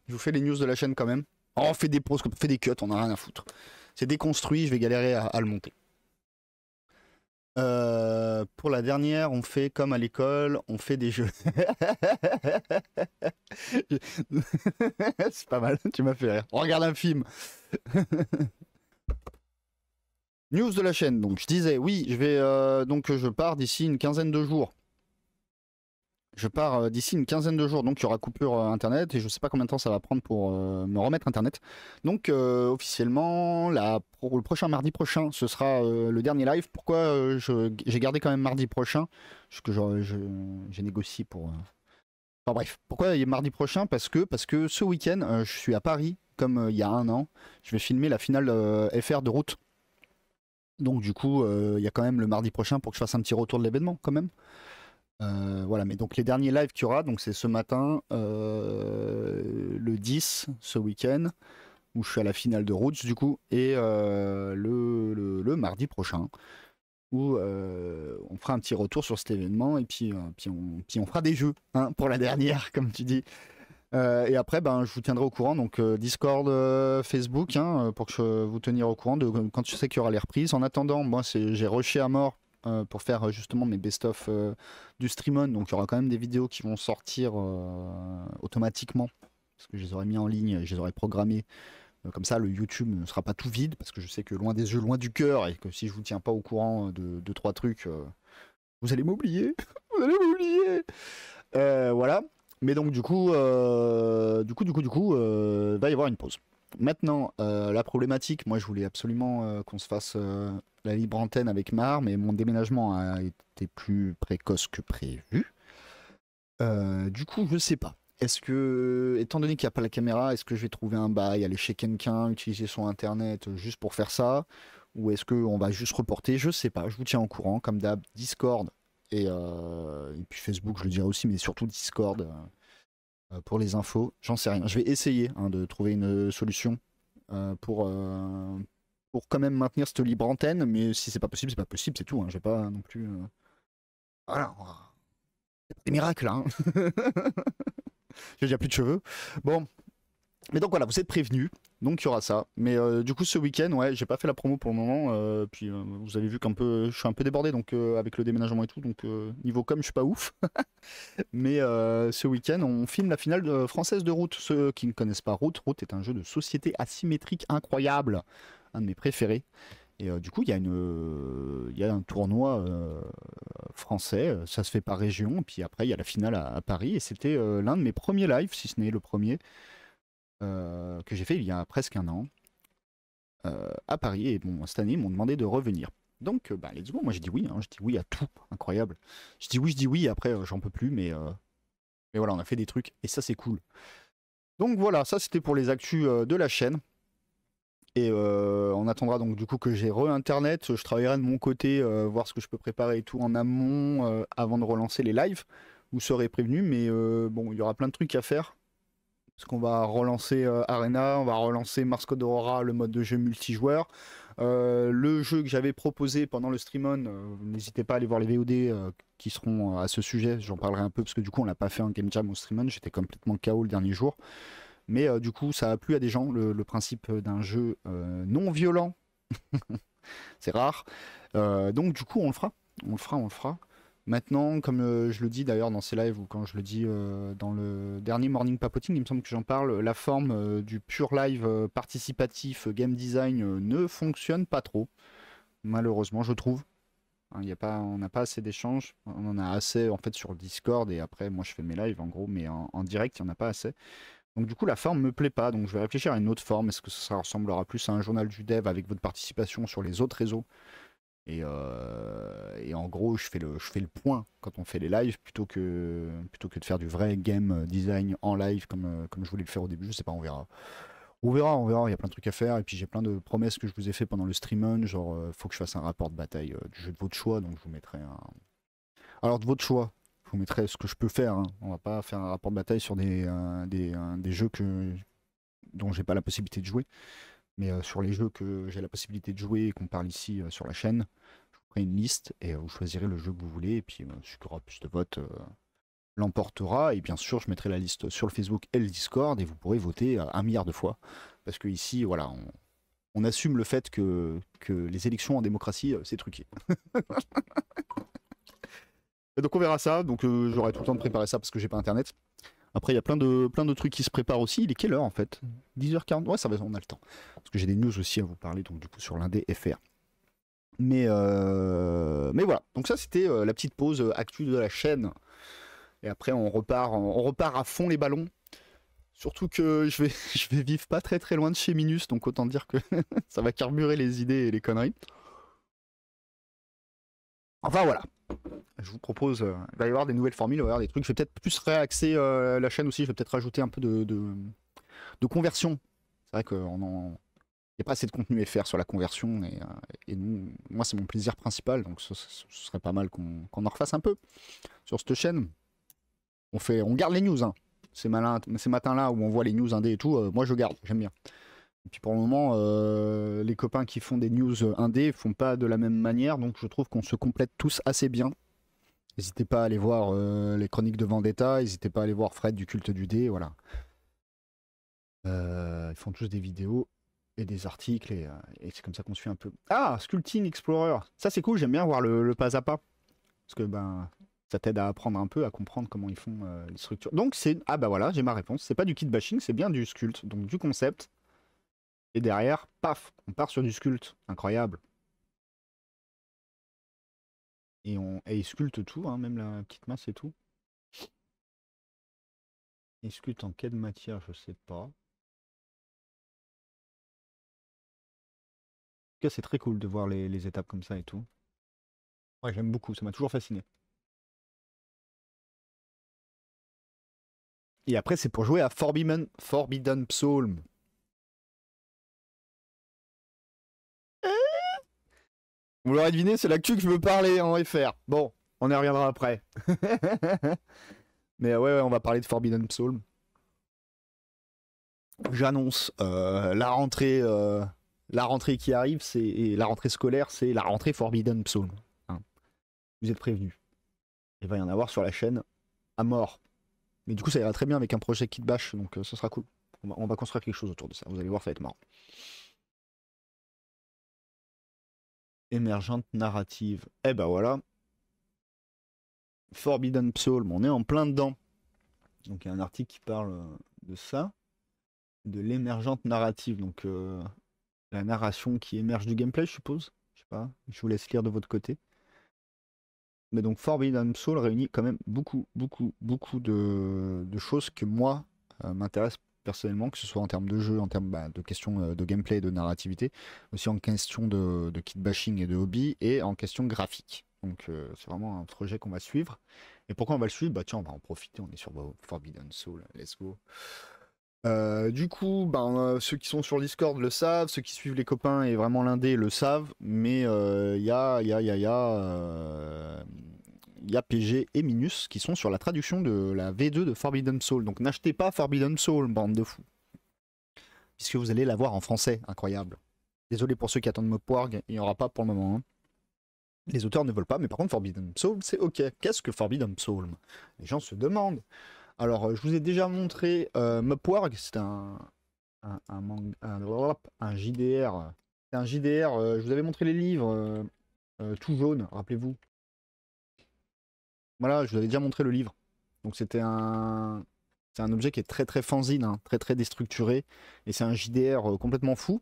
Je vous fais les news de la chaîne quand même. Oh, on fait des pros, on fait des cuts, on a rien à foutre. C'est déconstruit, je vais galérer à le monter. Pour la dernière, on fait comme à l'école, on fait des jeux. C'est pas mal, tu m'as fait rire. On regarde un film. News de la chaîne, donc je disais, oui, je pars d'ici une quinzaine de jours. Je pars d'ici une quinzaine de jours, donc il y aura coupure internet et je sais pas combien de temps ça va prendre pour me remettre internet. Donc officiellement, le prochain mardi prochain, ce sera le dernier live. Pourquoi j'ai gardé quand même mardi prochain? Parce que j'ai négocié pour. Enfin bref, pourquoi il est mardi prochain? Parce que ce week-end, je suis à Paris, comme il y a un an. Je vais filmer la finale FR de route. Donc du coup, il y a quand même le mardi prochain pour que je fasse un petit retour de l'événement quand même. Voilà, mais donc les derniers lives qu'il y aura, donc c'est ce matin, le 10, ce week-end, où je suis à la finale de Roots du coup, et le mardi prochain, où on fera un petit retour sur cet événement, et puis on fera des jeux hein, pour la dernière, comme tu dis. Et après, ben, je vous tiendrai au courant, donc Discord, Facebook, hein, pour que je vous tenir au courant de quand tu sais qu'il y aura les reprises. En attendant, moi j'ai rushé à mort pour faire justement mes best-of du stream-on, donc il y aura quand même des vidéos qui vont sortir automatiquement, parce que je les aurais mis en ligne, je les aurais programmées. Comme ça, le YouTube ne sera pas tout vide, parce que je sais que loin des yeux, loin du cœur, et que si je vous tiens pas au courant de 3 trucs, vous allez m'oublier. Vous allez m'oublier. Voilà. Mais donc du coup, va y avoir une pause. Maintenant, la problématique, moi je voulais absolument qu'on se fasse la libre antenne avec Mar, mais mon déménagement a été plus précoce que prévu. Du coup, je sais pas. Est-ce que, étant donné qu'il n'y a pas la caméra, est-ce que je vais trouver un bail, aller chez quelqu'un, utiliser son internet juste pour faire ça? Ou est-ce qu'on va juste reporter? Je sais pas, je vous tiens au courant, comme d'hab, Discord. Et puis Facebook, je le dirai aussi, mais surtout Discord pour les infos. J'en sais rien. Je vais essayer hein, de trouver une solution pour quand même maintenir cette libre antenne, mais si c'est pas possible, c'est pas possible, c'est tout. Hein. Je vais pas non plus. Voilà. C'est pas des miracles, hein. J'ai déjà plus de cheveux. Bon. Mais donc voilà, vous êtes prévenus. Donc il y aura ça. Mais du coup ce week-end, ouais, j'ai pas fait la promo pour le moment. Puis vous avez vu je suis un peu débordé donc avec le déménagement et tout. Donc niveau com, je suis pas ouf. Mais ce week-end, on filme la finale française de Root. Ceux qui ne connaissent pas Root, Root est un jeu de société asymétrique incroyable, un de mes préférés. Et du coup, il y a un tournoi français, ça se fait par région. Puis après, il y a la finale à Paris. Et c'était l'un de mes premiers lives, si ce n'est le premier. Que j'ai fait il y a presque un an à Paris et bon, cette année ils m'ont demandé de revenir. Donc bah let's go, moi je dis oui, hein, je dis oui à tout, incroyable. Je dis oui, après j'en peux plus, mais voilà, on a fait des trucs et ça c'est cool. Donc voilà, ça c'était pour les actus de la chaîne. Et on attendra donc du coup que j'ai re-internet, je travaillerai de mon côté, voir ce que je peux préparer et tout en amont avant de relancer les lives. Vous serez prévenus, mais bon, il y aura plein de trucs à faire. Parce qu'on va relancer Arena, on va relancer Mars Code Aurora, le mode de jeu multijoueur. Le jeu que j'avais proposé pendant le stream-on, n'hésitez pas à aller voir les VOD qui seront à ce sujet. J'en parlerai un peu parce que du coup on n'a pas fait un game jam au stream-on, j'étais complètement KO le dernier jour. Mais du coup ça a plu à des gens, le principe d'un jeu non violent. C'est rare. Donc du coup on le fera. On le fera. Maintenant, comme je le dis d'ailleurs dans ces lives ou quand je le dis dans le dernier Morning Papoting, il me semble que j'en parle, la forme du pur live participatif game design ne fonctionne pas trop. Malheureusement, je trouve. Hein, on n'a pas assez d'échanges. On en a assez en fait sur le Discord et après, moi je fais mes lives en gros, mais en direct, il n'y en a pas assez. Donc du coup, la forme me plaît pas. Donc je vais réfléchir à une autre forme. Est-ce que ça ressemblera plus à un journal du dev avec votre participation sur les autres réseaux? Et en gros, je fais le point quand on fait les lives plutôt que de faire du vrai game design en live comme je voulais le faire au début. Je sais pas, on verra. On verra. Il y a plein de trucs à faire. Et puis j'ai plein de promesses que je vous ai fait pendant le stream-on. Genre, faut que je fasse un rapport de bataille du jeu de votre choix. Donc je vous mettrai Alors de votre choix, je vous mettrai ce que je peux faire, hein. On va pas faire un rapport de bataille sur des jeux dont j'ai pas la possibilité de jouer. Mais sur les jeux que j'ai la possibilité de jouer et qu'on parle ici sur la chaîne, je vous ferai une liste et vous choisirez le jeu que vous voulez. Et puis celui qui aura plus de votes l'emportera. Et bien sûr, je mettrai la liste sur le Facebook et le Discord et vous pourrez voter 1 milliard de fois. Parce que ici, voilà, on assume le fait que les élections en démocratie, c'est truqué. Et donc on verra ça. Donc j'aurai tout le temps de préparer ça parce que j'ai pas internet. Après, il y a plein de trucs qui se préparent aussi. Il est quelle heure en fait? 10h40. Ouais, ça va, on a le temps. Parce que j'ai des news aussi à vous parler, donc du coup sur l'Indé FR. Mais voilà. Donc ça, c'était la petite pause actu de la chaîne. Et après, on repart à fond les ballons. Surtout que je vais vivre pas très très loin de chez Minus, donc autant dire que ça va carburer les idées et les conneries. Enfin voilà. Je vous propose, il va y avoir des nouvelles formules, il va y avoir des trucs. Je vais peut-être plus réaxer la chaîne aussi, je vais peut-être rajouter un peu de conversion. C'est vrai qu'il n'y a pas assez de contenu FR sur la conversion, et moi c'est mon plaisir principal, donc ce serait pas mal qu'on en refasse un peu sur cette chaîne. On garde les news, hein. Ces matins-là où on voit les news indés et tout, moi je garde, j'aime bien. Et puis pour le moment, les copains qui font des news indés font pas de la même manière, donc je trouve qu'on se complète tous assez bien. N'hésitez pas à aller voir les chroniques de Vendetta, n'hésitez pas à aller voir Fred du culte du dé, voilà. Ils font tous des vidéos et des articles, et c'est comme ça qu'on suit un peu. Ah, Sculpting Explorer, ça c'est cool, j'aime bien voir le pas à pas. Parce que ben, ça t'aide à apprendre un peu, à comprendre comment ils font les structures. Donc c'est... Ah bah voilà, j'ai ma réponse. C'est pas du kit bashing, c'est bien du sculpt, donc du concept. Et derrière, paf, on part sur du sculpt. Incroyable. Et ils sculptent tout, hein, même la petite masse et tout. Ils sculptent en quelle matière, je sais pas. En tout cas, c'est très cool de voir les étapes comme ça et tout. Ouais, j'aime beaucoup, ça m'a toujours fasciné. Et après, c'est pour jouer à Forbidden Psalm. Vous l'aurez deviné, c'est l'actu que je veux parler en FR. Bon, on y reviendra après. Mais ouais, on va parler de Forbidden Psalm. J'annonce la rentrée qui arrive, et la rentrée scolaire, c'est la rentrée Forbidden Psalm. Hein. Vous êtes prévenus. Il va y en avoir sur la chaîne à mort. Mais du coup, ça ira très bien avec un projet Kit Bash, donc ce sera cool. On va construire quelque chose autour de ça. Vous allez voir, ça va être marrant. Émergente narrative. Eh ben voilà. Forbidden Psalm, on est en plein dedans. Donc il y a un article qui parle de ça, de l'émergente narrative. Donc la narration qui émerge du gameplay, je suppose. Je sais pas, je vous laisse lire de votre côté. Mais donc Forbidden Soul réunit quand même beaucoup de choses que moi m'intéressent personnellement, que ce soit en termes de jeu, en termes de questions de gameplay et de narrativité, aussi en question de kit bashing et de hobby, et en question graphique. Donc c'est vraiment un projet qu'on va suivre. Et pourquoi on va le suivre? Bah tiens, on va en profiter, on est sur Forbidden Soul, let's go. Du coup, ceux qui sont sur Discord le savent, ceux qui suivent les copains et vraiment l'indé le savent, mais il y a PG et Minus qui sont sur la traduction de la V2 de Forbidden Soul. Donc n'achetez pas Forbidden Soul, bande de fous. Puisque vous allez l'avoir en français, incroyable. Désolé pour ceux qui attendent Mopwarg, il n'y aura pas pour le moment. Hein. Les auteurs ne veulent pas, mais par contre Forbidden Soul, c'est ok. Qu'est-ce que Forbidden Soul? Les gens se demandent. Alors, je vous ai déjà montré Mopwarg, c'est un JDR. C'est un JDR, je vous avais montré les livres, tout jaune, rappelez-vous. Voilà, je vous avais déjà montré le livre. Donc c'est un objet qui est très fanzine, hein, très déstructuré, et c'est un JDR complètement fou.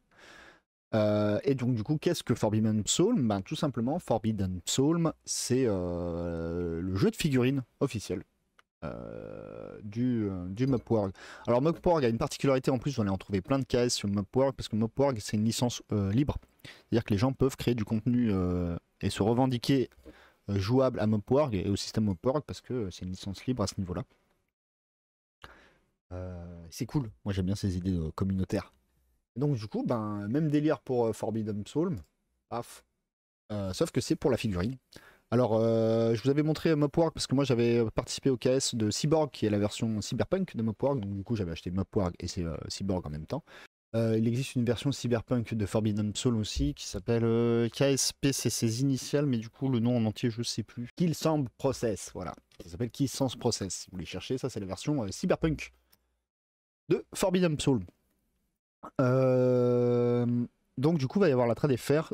Et donc du coup, qu'est-ce que Forbidden Psalm? Tout simplement, Forbidden Psalm, c'est le jeu de figurines officiel. Du Mopwarg. Alors Mopwarg a une particularité en plus, j'en ai en trouvé plein de cases sur Mopwarg, parce que Mopwarg c'est une licence libre. C'est-à-dire que les gens peuvent créer du contenu et se revendiquer jouable à Mopwarg et au système Mopwarg, parce que c'est une licence libre à ce niveau-là. C'est cool, moi j'aime bien ces idées communautaires. Et donc du coup, même délire pour Forbidden Psalm, paf. Sauf que c'est pour la figurine. Alors, je vous avais montré Mopwark parce que moi j'avais participé au KS de Cyborg, qui est la version cyberpunk de Mopwark. Donc, du coup, j'avais acheté Mopwark et c'est Cyborg en même temps. Il existe une version cyberpunk de Forbidden Soul aussi qui s'appelle KSP, c'est ses initiales, mais du coup, le nom en entier, je sais plus. Killsang Process, voilà. Ça s'appelle Killsang Process. Si vous voulez chercher, ça, c'est la version cyberpunk de Forbidden Soul. Donc du coup, il va y avoir la trad FR.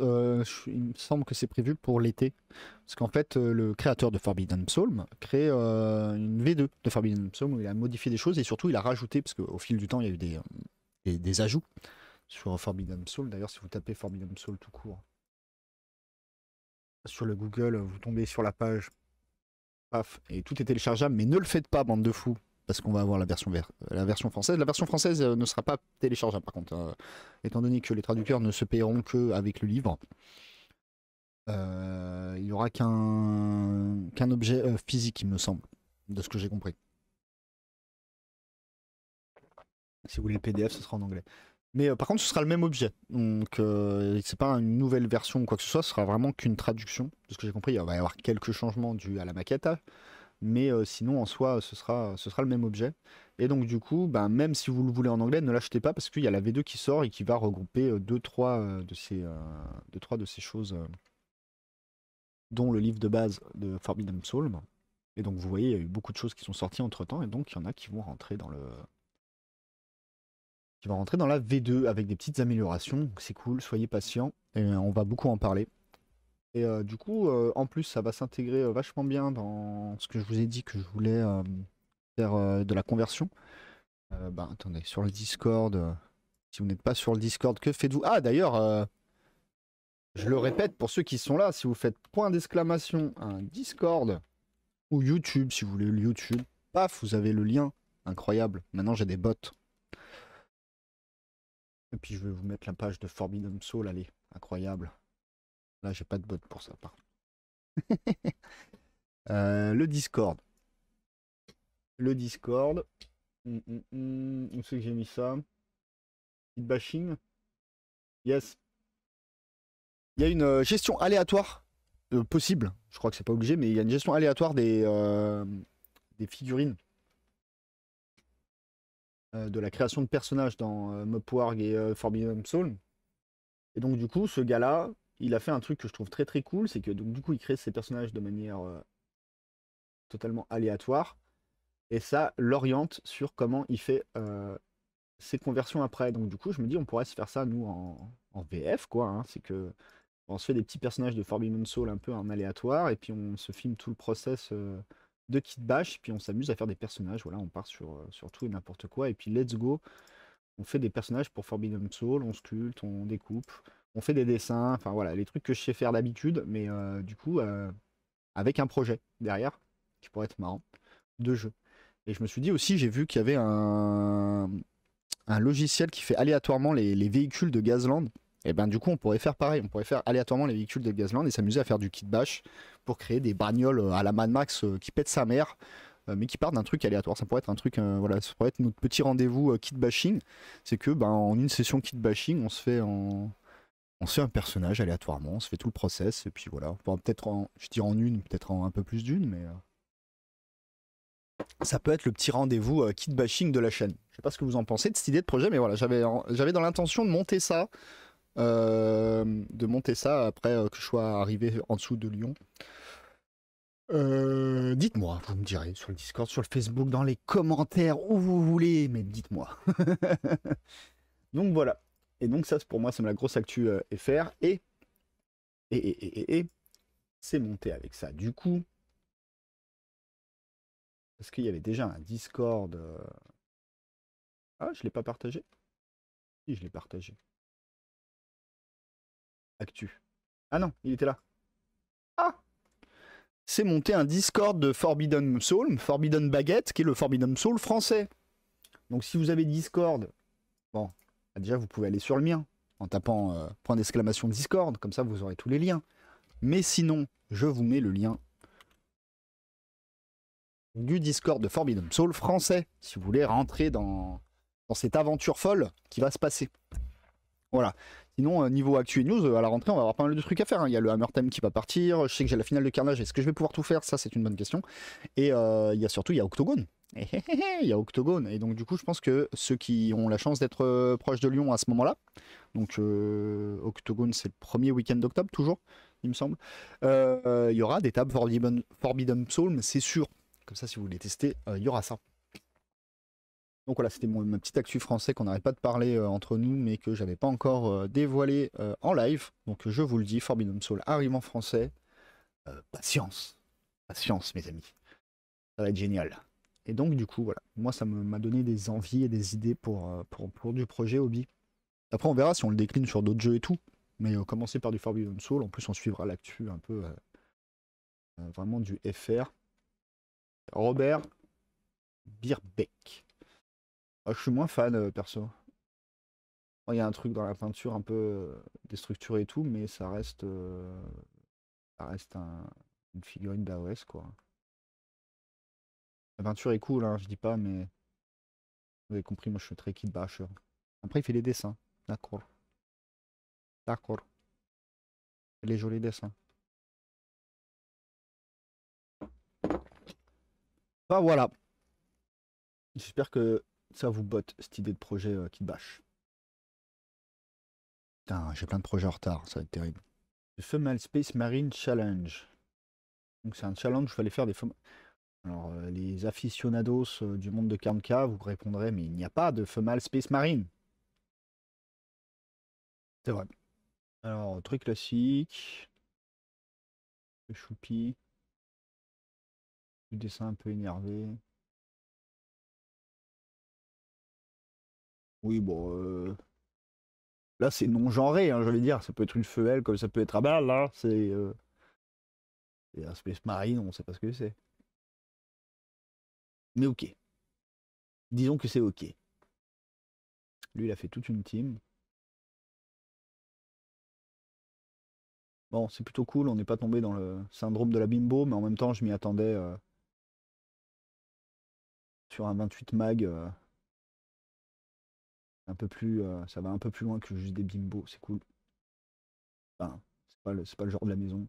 Il me semble que c'est prévu pour l'été. Parce qu'en fait, le créateur de Forbidden Psalm crée une V2 de Forbidden Psalm où il a modifié des choses et surtout il a rajouté, parce qu'au fil du temps, il y a eu des ajouts sur Forbidden Psalm. D'ailleurs, si vous tapez Forbidden Psalm tout court sur le Google, vous tombez sur la page, paf, et tout est téléchargeable, mais ne le faites pas, bande de fous. Parce qu'on va avoir la version française. La version française ne sera pas téléchargeable par contre, étant donné que les traducteurs ne se paieront qu'avec le livre. Il n'y aura qu'un objet physique, il me semble, de ce que j'ai compris. Si vous voulez le PDF, ce sera en anglais. Mais par contre, ce sera le même objet. Donc, c'est pas une nouvelle version ou quoi que ce soit, ce sera vraiment qu'une traduction. De ce que j'ai compris, il va y avoir quelques changements dus à la maquette. Mais sinon, en soi, ce sera le même objet. Et donc, du coup, ben, même si vous le voulez en anglais, ne l'achetez pas parce qu'il y a la V2 qui sort et qui va regrouper 2-3 de ces choses, dont le livre de base de Forbidden Soul. Et donc, vous voyez, il y a eu beaucoup de choses qui sont sorties entre temps. Et donc, il y en a qui vont rentrer dans la V2 avec des petites améliorations. C'est cool, soyez patients. Et on va beaucoup en parler. Et du coup, en plus, ça va s'intégrer vachement bien dans ce que je vous ai dit que je voulais faire de la conversion. Ben, attendez, sur le Discord, si vous n'êtes pas sur le Discord, que faites-vous? Ah, d'ailleurs, je le répète pour ceux qui sont là, si vous faites point d'exclamation, un Discord ou YouTube, si vous voulez le YouTube, paf, vous avez le lien. Incroyable. Maintenant, j'ai des bots. Et puis, je vais vous mettre la page de Forbidden Soul, allez, incroyable. Là, j'ai pas de bot pour ça, par contre. Le Discord. Le Discord. Où c'est que j'ai mis ça? Kit bashing. Yes. Il y a une gestion aléatoire possible. Je crois que c'est pas obligé, mais il y a une gestion aléatoire des figurines. De la création de personnages dans Mopwarg et Forbidden Soul. Et donc du coup, ce gars-là, il a fait un truc que je trouve très très cool, c'est que donc du coup, il crée ses personnages de manière totalement aléatoire. Et ça l'oriente sur comment il fait ses conversions après. Donc du coup, je me dis, on pourrait se faire ça, nous, en VF, quoi. Hein. C'est que on se fait des petits personnages de Forbidden Soul un peu en aléatoire, et puis on se filme tout le process de Kit Bash, puis on s'amuse à faire des personnages. Voilà, on part sur tout et n'importe quoi, et puis let's go. On fait des personnages pour Forbidden Soul, on sculpte, on découpe, on fait des dessins, enfin voilà, les trucs que je sais faire d'habitude, mais du coup, avec un projet derrière, qui pourrait être marrant, de jeu. Et je me suis dit aussi, j'ai vu qu'il y avait un logiciel qui fait aléatoirement les véhicules de Gazland. Et ben du coup, on pourrait faire pareil, on pourrait faire aléatoirement les véhicules de Gazland et s'amuser à faire du kit bash pour créer des bagnoles à la Mad Max qui pètent sa mère, mais qui partent d'un truc aléatoire. Ça pourrait être un truc, voilà, ça pourrait être notre petit rendez-vous kit bashing. C'est que ben, en une session kit bashing, on se fait un personnage aléatoirement, on se fait tout le process, et puis voilà. Enfin, peut-être je dirais en une, peut-être en un peu plus d'une, mais ça peut être le petit rendez-vous kit bashing de la chaîne. Je sais pas ce que vous en pensez de cette idée de projet, mais voilà, j'avais dans l'intention de monter ça. Après que je sois arrivé en dessous de Lyon. Dites-moi, vous me direz sur le Discord, sur le Facebook, dans les commentaires, où vous voulez, mais dites-moi. Donc voilà. Et donc ça, pour moi, c'est la grosse actu FR. Et c'est monté avec ça. Du coup, parce qu'il y avait déjà un Discord. Ah, je l'ai pas partagé. Si, je l'ai partagé. Actu. Ah non, il était là. Ah, c'est monté un Discord de Forbidden Soul, Forbidden Baguette, qui est le Forbidden Soul français. Donc si vous avez Discord, bon, déjà vous pouvez aller sur le mien, en tapant point d'exclamation Discord, comme ça vous aurez tous les liens. Mais sinon, je vous mets le lien du Discord de Forbidden Soul français, si vous voulez rentrer dans cette aventure folle qui va se passer. Voilà. Sinon, niveau actu et news, à la rentrée, on va avoir pas mal de trucs à faire, hein. Il y a le Hammer Time qui va partir. Je sais que j'ai la finale de Carnage. Est-ce que je vais pouvoir tout faire? Ça, c'est une bonne question. Et il y a surtout, il y a Octogone. Il y a Octogone. Et donc, du coup, je pense que ceux qui ont la chance d'être proches de Lyon à ce moment-là, donc Octogone, c'est le premier week-end d'octobre, toujours, il me semble, il y aura des tables Forbidden Psalm, c'est sûr. Comme ça, si vous voulez tester, il y aura ça. Donc voilà, c'était ma petite actu français qu'on n'arrête pas de parler entre nous, mais que j'avais pas encore dévoilé en live. Donc je vous le dis, Forbidden Soul arrive en français. Patience, patience mes amis, ça va être génial. Et donc du coup, voilà, moi ça m'a donné des envies et des idées pour du projet Hobby. Après on verra si on le décline sur d'autres jeux et tout, mais commencer par du Forbidden Soul, en plus on suivra l'actu un peu vraiment du FR. Robert Birbeck. Ah, je suis moins fan perso. Il y a un truc dans la peinture un peu déstructuré et tout, mais ça reste une figurine d'AOS, quoi. La peinture est cool, hein, je dis pas, mais vous avez compris, moi je suis très kid basher. Après, il fait les dessins. D'accord. D'accord. Les jolis dessins. Bah voilà. J'espère que ça vous botte, cette idée de projet Kid Bash. Putain, j'ai plein de projets en retard, ça va être terrible. Le Female Space Marine Challenge. Donc c'est un challenge, il fallait faire des femelles. Alors, les aficionados du monde de 40K, vous répondrez, mais il n'y a pas de Female Space Marine. C'est vrai. Alors, truc classique. Le choupi. Du dessin un peu énervé. Oui, bon. Là, c'est non-genré, hein, j'allais dire. Ça peut être une femelle comme ça peut être un mâle, là. C'est un Space Marine, on sait pas ce que c'est. Mais ok. Disons que c'est ok. Lui, il a fait toute une team. Bon, c'est plutôt cool. On n'est pas tombé dans le syndrome de la bimbo, mais en même temps, je m'y attendais sur un 28 mag. Un peu plus, ça va un peu plus loin que juste des bimbos, c'est cool. Enfin, c'est pas le genre de la maison.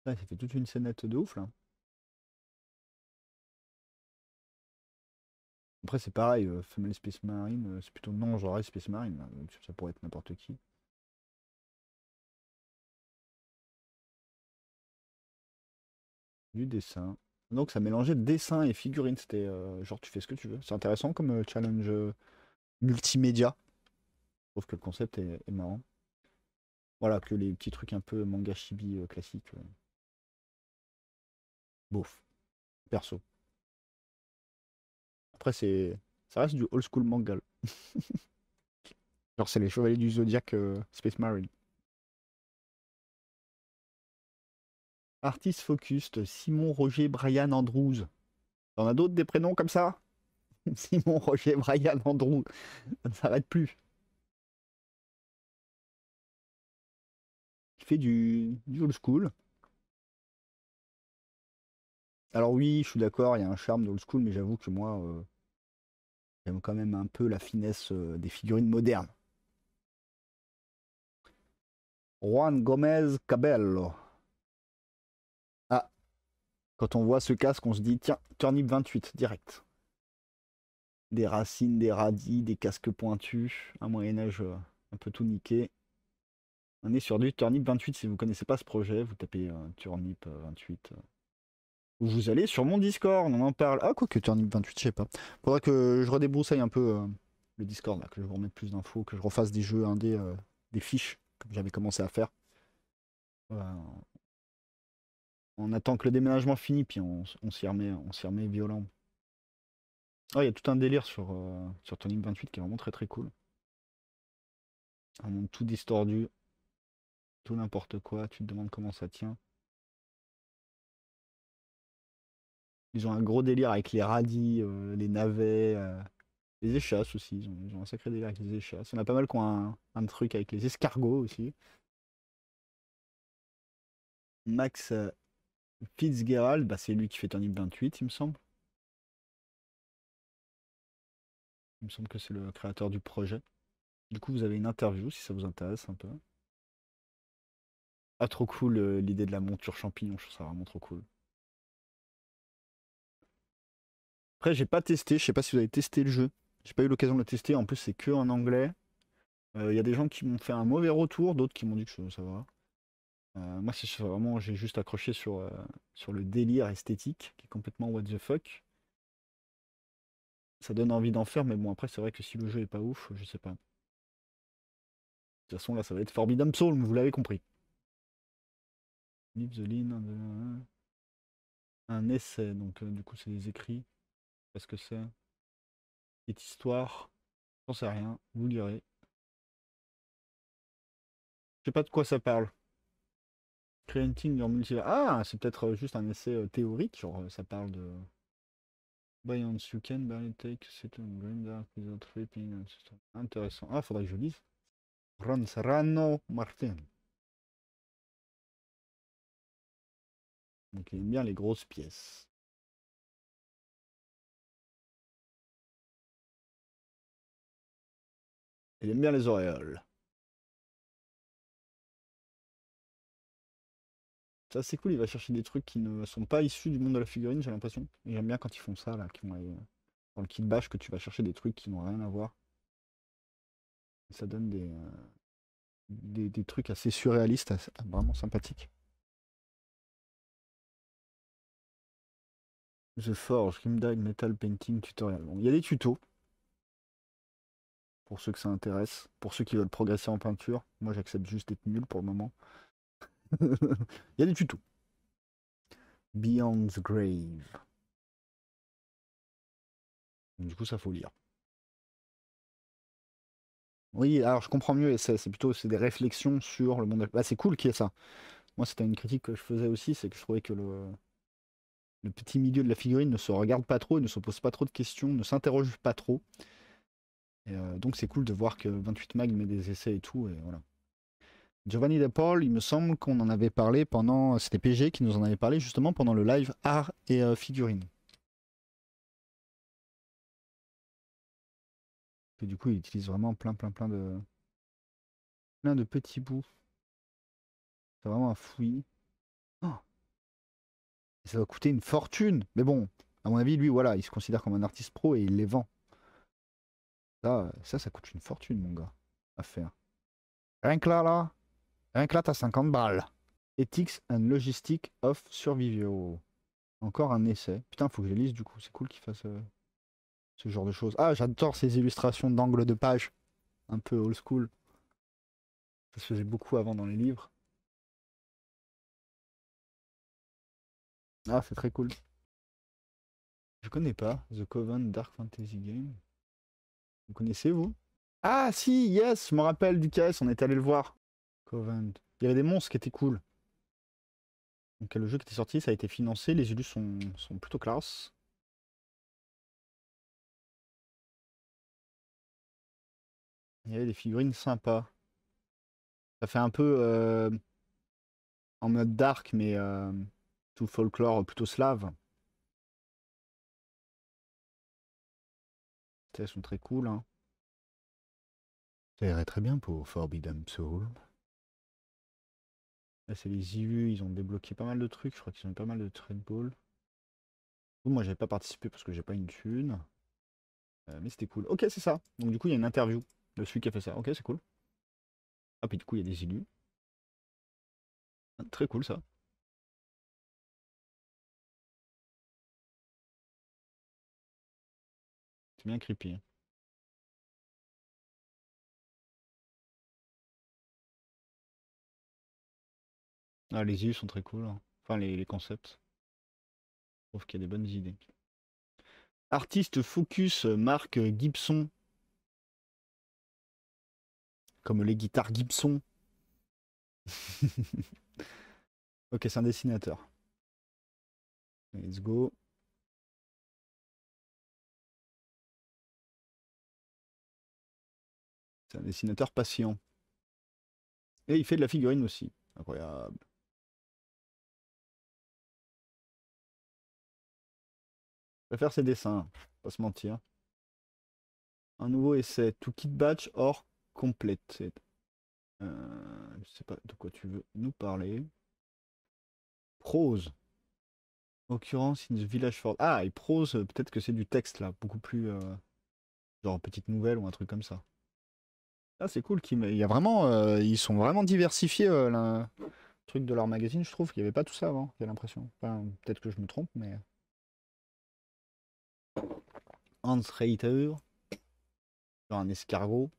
Ouais, ça fait toute une scénette de ouf là. Après c'est pareil, Female Space Marine, c'est plutôt non genre Space Marine, là, donc ça pourrait être n'importe qui. Du dessin. Donc ça mélangeait dessin et figurine, c'était genre tu fais ce que tu veux. C'est intéressant comme challenge multimédia. Je trouve que le concept est marrant. Voilà, que les petits trucs un peu manga chibi classiques. Bof, perso. Après ça reste du old school manga. Genre c'est les chevaliers du Zodiac Space Marine. Artist Focused, Simon, Roger, Brian, Andrews. T'en as d'autres des prénoms comme ça? Simon, Roger, Brian, Andrews. Ça ne s'arrête plus. Il fait du old school. Alors oui, je suis d'accord, il y a un charme de old school, mais j'avoue que moi, j'aime quand même un peu la finesse des figurines modernes. Juan Gomez Cabello. Ah, quand on voit ce casque, on se dit, tiens, Turnip 28, direct. Des racines, des radis, des casques pointus, un Moyen-Âge un peu tout niqué. On est sur du Turnip 28. Si vous connaissez pas ce projet, vous tapez Turnip 28. Vous allez sur mon Discord, on en parle. Ah, quoi que Turnip 28, je sais pas. Faudra que je redébroussaille un peu le Discord, là, que je vous remette plus d'infos, que je refasse des jeux indés, des fiches, comme j'avais commencé à faire. On attend que le déménagement finisse, puis on s'y remet violent. Ah, il y a tout un délire sur Turnip 28 qui est vraiment très très cool. Un monde tout distordu, tout n'importe quoi, tu te demandes comment ça tient. Ils ont un gros délire avec les radis, les navets, les échasses aussi. Ils ont un sacré délire avec les échasses. Il y en a pas mal qui ont un truc avec les escargots aussi. Max Fitzgerald, bah, c'est lui qui fait Turnip 28, il me semble. Il me semble que c'est le créateur du projet. Du coup, vous avez une interview si ça vous intéresse un peu. Ah, trop cool l'idée de la monture champignon, je trouve ça vraiment trop cool. Après, j'ai pas testé, je sais pas si vous avez testé le jeu. J'ai pas eu l'occasion de le tester, en plus c'est que en anglais. Il y a des gens qui m'ont fait un mauvais retour, d'autres qui m'ont dit que ça va. Moi, c'est vraiment, j'ai juste accroché sur le délire esthétique, qui est complètement what the fuck. Ça donne envie d'en faire, mais bon, après, c'est vrai que si le jeu est pas ouf, je sais pas. De toute façon, là, ça va être Forbidden Soul, vous l'avez compris. Leave the Lean, un essai, donc du coup, c'est des écrits. Qu'est-ce que c'est? Petite histoire, j'en sais rien, vous lirez. Je sais pas de quoi ça parle. Creating your multiverse. Ah, c'est peut-être juste un essai théorique, genre ça parle de. Beyond you can barely take certain green dark without tripping. Intéressant. Ah, faudrait que je lise. Ron Serrano Martin. Donc il aime bien les grosses pièces. Il aime bien les auréoles. C'est assez cool, il va chercher des trucs qui ne sont pas issus du monde de la figurine, j'ai l'impression. Et j'aime bien quand ils font ça, là, qui vont aller dans le kit bash, que tu vas chercher des trucs qui n'ont rien à voir. Et ça donne des trucs assez surréalistes, vraiment sympathiques. The Forge, Grimdark Metal Painting Tutorial. Bon, il y a des tutos, pour ceux que ça intéresse, pour ceux qui veulent progresser en peinture. Moi, j'accepte juste d'être nul pour le moment. Il y a des tutos. Beyond the Grave. Donc, du coup, ça faut lire. Oui, alors je comprends mieux, et c'est plutôt c'est des réflexions sur le monde. Bah, c'est cool qu'il y ait ça. Moi, c'était une critique que je faisais aussi, c'est que je trouvais que le petit milieu de la figurine ne se regarde pas trop, et ne se pose pas trop de questions, ne s'interroge pas trop. Et donc c'est cool de voir que 28 Mag met des essais et tout, et voilà. Giovanni De Paul, il me semble qu'on en avait parlé pendant. C'était PG qui nous en avait parlé justement pendant le live art et figurine. Et du coup, il utilise vraiment plein de petits bouts. C'est vraiment un fouillis. Oh, ça va coûter une fortune. Mais bon, à mon avis, lui, voilà, il se considère comme un artiste pro et il les vend. Ça coûte une fortune, mon gars, à faire. Rien que là, t'as 50 balles. Ethics and Logistics of Survival. Encore un essai. Putain, faut que je les lise du coup. C'est cool qu'il fasse ce genre de choses. Ah, j'adore ces illustrations d'angle de page. Un peu old school. Ça se faisait beaucoup avant dans les livres. Ah, c'est très cool. Je connais pas The Coven Dark Fantasy Game. Vous connaissez, vous? Ah, si, yes, je me rappelle du KS, on est allé le voir. Coven. Il y avait des monstres qui étaient cool. Donc, le jeu qui était sorti, ça a été financé. Les illus sont plutôt classe. Il y avait des figurines sympas. Ça fait un peu en mode dark, mais tout folklore plutôt slave. Elles sont très cool, hein. Ça irait très bien pour Forbidden Soul. Là, c'est les illus, ils ont débloqué pas mal de trucs. Je crois qu'ils ont eu pas mal de trade balls. Moi, j'avais pas participé parce que j'ai pas une thune. Mais c'était cool. Ok, c'est ça. Donc, du coup, il y a une interview de celui qui a fait ça. Ok, c'est cool. Ah, puis du coup, il y a des illus. Ah, très cool, ça. C'est bien creepy, hein. Ah, les illus sont très cool, hein. Enfin, les concepts. Je trouve qu'il y a des bonnes idées. Artiste focus, marque Gibson. Comme les guitares Gibson. Ok, c'est un dessinateur. Let's go. C'est un dessinateur patient. Et il fait de la figurine aussi. Incroyable. Je préfère ses dessins, pas se mentir. Un nouveau essai. To kit batch or complete. Je sais pas de quoi tu veux nous parler. Prose. Occurrence in the village for... Ah, et prose, peut-être que c'est du texte là, beaucoup plus genre petite nouvelle ou un truc comme ça. Ah, c'est cool il y a vraiment ils sont vraiment diversifiés le truc de leur magazine, je trouve qu'il n'y avait pas tout ça avant, j'ai l'impression. Enfin, peut-être que je me trompe, mais Hans Reiter, genre un escargot.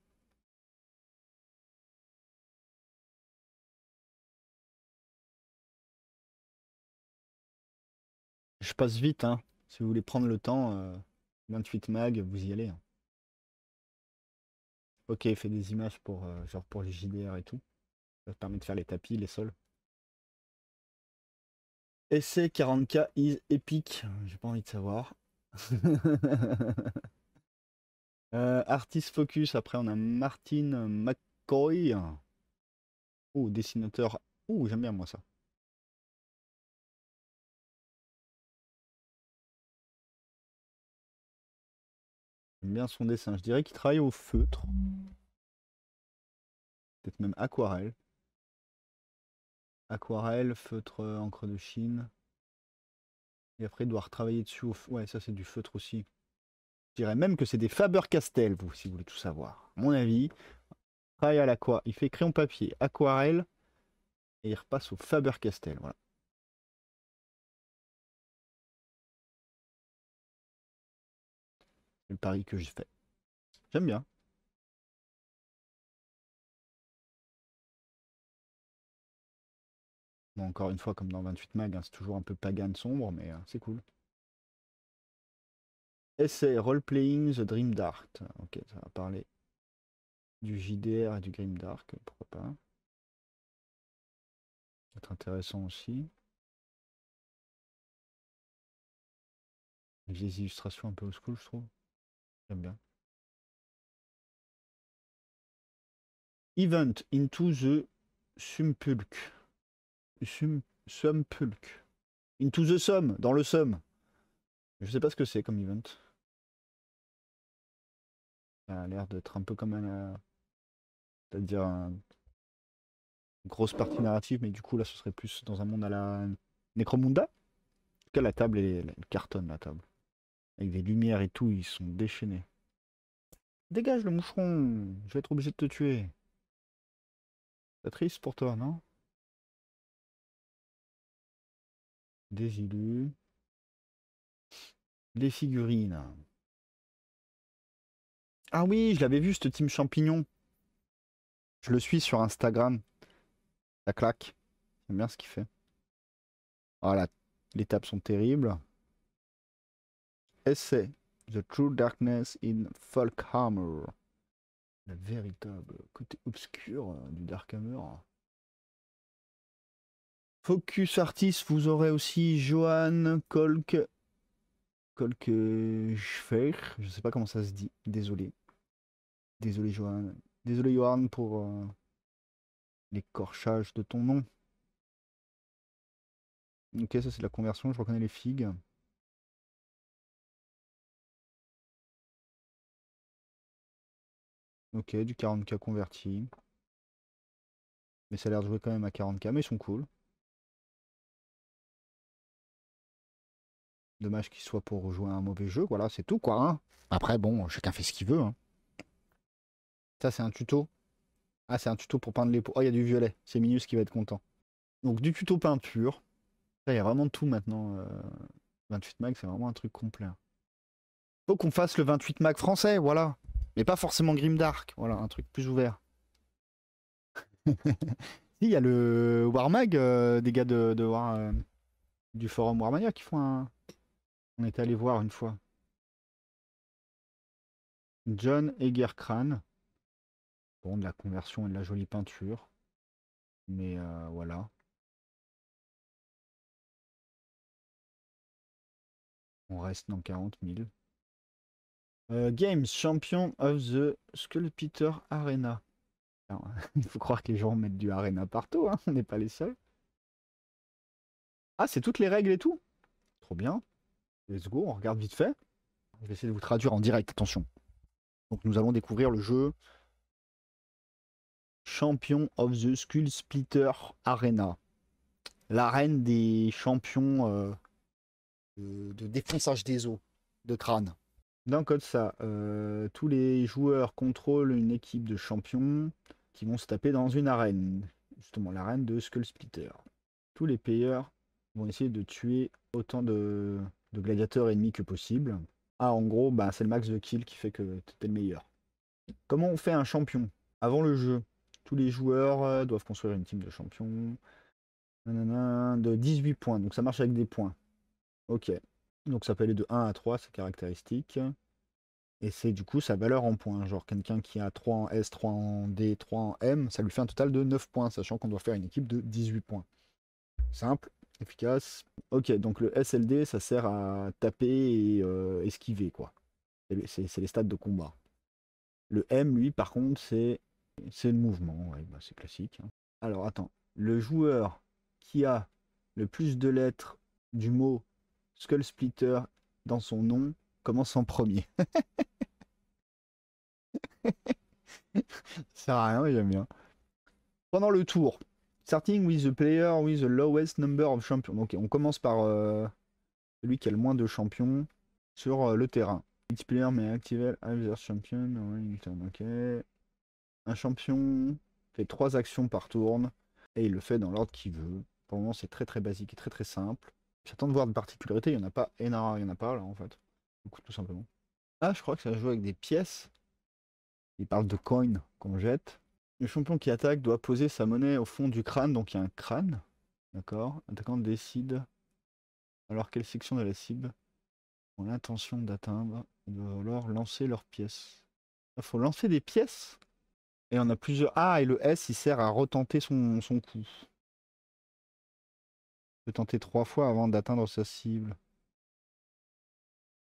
Je passe vite, hein. Si vous voulez prendre le temps, 28 mag, vous y allez, hein. Ok, il fait des images pour genre pour les JDR et tout. Ça permet de faire les tapis, les sols. Essai 40K is epic. J'ai pas envie de savoir. Artist Focus, après on a Martin McCoy. Oh, dessinateur. Oh, j'aime bien moi ça. J'aime bien son dessin. Je dirais qu'il travaille au feutre. Peut-être même aquarelle. Aquarelle, feutre, encre de Chine. Et après, il doit retravailler dessus. Ouais, ça c'est du feutre aussi. Je dirais même que c'est des Faber-Castell, vous, si vous voulez tout savoir. À mon avis, travaille à l'aqua. Il fait crayon papier, aquarelle, et il repasse au Faber-Castell. Voilà. C'est le pari que j'ai fait. J'aime bien. Bon, encore une fois, comme dans 28 mag, hein, c'est toujours un peu pagan sombre, mais c'est cool. Essai Role-Playing the Dream Dark. Ok, ça va parler du JDR et du Grim Dark, pourquoi pas. Ça va être intéressant aussi. Les illustrations un peu old school, je trouve. J'aime bien. Event into the Sumpulk. Sumpulk. Into the Sum, dans le Sum. Je sais pas ce que c'est comme event. Ça a l'air d'être un peu comme un. C'est-à-dire une grosse partie narrative, mais du coup là ce serait plus dans un monde à la Necromunda. En tout cas la table, elle cartonne la table. Avec des lumières et tout, ils sont déchaînés. Dégage le moucheron, je vais être obligé de te tuer. C'est triste pour toi, non? Des illus. Les figurines. Ah oui, je l'avais vu, ce team champignon. Je le suis sur Instagram. Ça claque. J'aime bien ce qu'il fait. Voilà, les tables sont terribles. Essai. The True Darkness in Folkhammer. Le véritable côté obscur du Darkhammer. Focus Artist, vous aurez aussi Johan Kolk je sais pas comment ça se dit. Désolé. Désolé Johan. Désolé Johan pour l'écorchage de ton nom. Ok, ça c'est de la conversion, je reconnais les figues. Ok, du 40K converti. Mais ça a l'air de jouer quand même à 40K, mais ils sont cool. Dommage qu'il soit pour jouer à un mauvais jeu, voilà, c'est tout quoi, hein. Après, bon, chacun fait ce qu'il veut, hein. Ça, c'est un tuto. Ah, c'est un tuto pour peindre les peaux. Oh, il y a du violet. C'est Minus qui va être content. Donc, du tuto peinture. Là, il y a vraiment tout maintenant. 28 mag, c'est vraiment un truc complet. Faut qu'on fasse le 28 mag français, voilà. Mais pas forcément Grimdark. Voilà, un truc plus ouvert. Si, il y a le Warmag, des gars du forum Warmania qui font un. On était allé voir une fois. John Egerkran. Bon, de la conversion et de la jolie peinture. Mais voilà. On reste dans 40 000. Games Champion of the Sculptor Arena. Alors, il faut croire que les gens mettent du Arena partout, hein. On n'est pas les seuls. Ah, c'est toutes les règles et tout? Trop bien. Let's go, on regarde vite fait. Je vais essayer de vous traduire en direct, attention. Donc nous allons découvrir le jeu Champion of the Skull Splitter Arena. L'arène des champions de défonçage des os, de crâne. Dans le code ça, tous les joueurs contrôlent une équipe de champions qui vont se taper dans une arène. Justement, l'arène de Skull Splitter. Tous les payeurs vont essayer de tuer autant de gladiateurs ennemis que possible. Ah, en gros, bah, c'est le max de kill qui fait que t'es le meilleur. Comment on fait un champion? Avant le jeu, tous les joueurs doivent construire une team de champions. Nanana, de 18 points, donc ça marche avec des points. Ok. Donc ça peut aller de 1 à 3, c'est caractéristique. Et c'est du coup sa valeur en points. Genre quelqu'un qui a 3 en S, 3 en D, 3 en M, ça lui fait un total de 9 points, sachant qu'on doit faire une équipe de 18 points. Simple, efficace. Ok, donc le SLD, ça sert à taper et esquiver, quoi. C'est les stats de combat. Le M, lui, par contre, c'est le mouvement. Ouais, bah, c'est classique, hein. Alors, attends. Le joueur qui a le plus de lettres du mot Skull Splitter dans son nom commence en premier. Ça sert à rien, mais j'aime bien. Pendant le tour, starting with the player with the lowest number of champions. Donc on commence par celui qui a le moins de champions sur le terrain. Each player may activate either champion. Ok. Un champion fait 3 actions par tourne et il le fait dans l'ordre qu'il veut. Pour le moment, c'est très très basique et très très simple. J'attends de voir de particularités. Il n'y en a pas énormément, il n'y en a pas là en fait. Donc, tout simplement. Ah, je crois que ça joue avec des pièces. Il parle de coins qu'on jette. Le champion qui attaque doit poser sa monnaie au fond du crâne, donc il y a un crâne. D'accord. L'attaquant décide alors quelle section de la cible ont l'intention d'atteindre. Ils doivent alors lancer leurs pièces. Il faut lancer des pièces. Et on a plusieurs. Ah, et le S, il sert à retenter son coup. Il peut tenter 3 fois avant d'atteindre sa cible.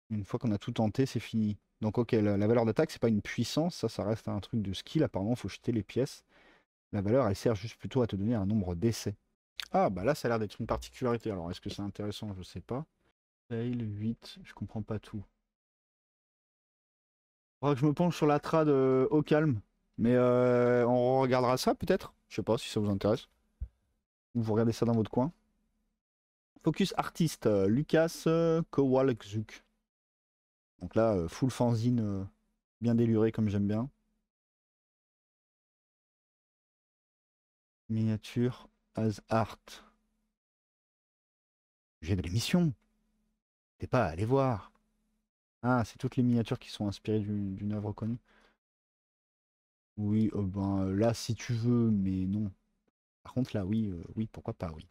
Une fois qu'on a tout tenté, c'est fini. Donc ok, la valeur d'attaque, c'est pas une puissance, ça reste un truc de skill. Apparemment, il faut jeter les pièces. La valeur, elle sert juste plutôt à te donner un nombre d'essais. Ah, bah là, ça a l'air d'être une particularité. Alors, est-ce que c'est intéressant? Je sais pas. Fail 8, je comprends pas tout. Faudra que je me penche sur la trad au calme. Mais on regardera ça peut-être. Je sais pas si ça vous intéresse. Ou vous regardez ça dans votre coin. Focus artiste, Lucas Kowalczyk. Donc là, full fanzine, bien déluré comme j'aime bien. Miniature as art. J'ai de l'émission. T'es pas allé voir. Ah, c'est toutes les miniatures qui sont inspirées d'une œuvre connue. Oui, ben là si tu veux, mais non. Par contre là, oui, oui, pourquoi pas, oui.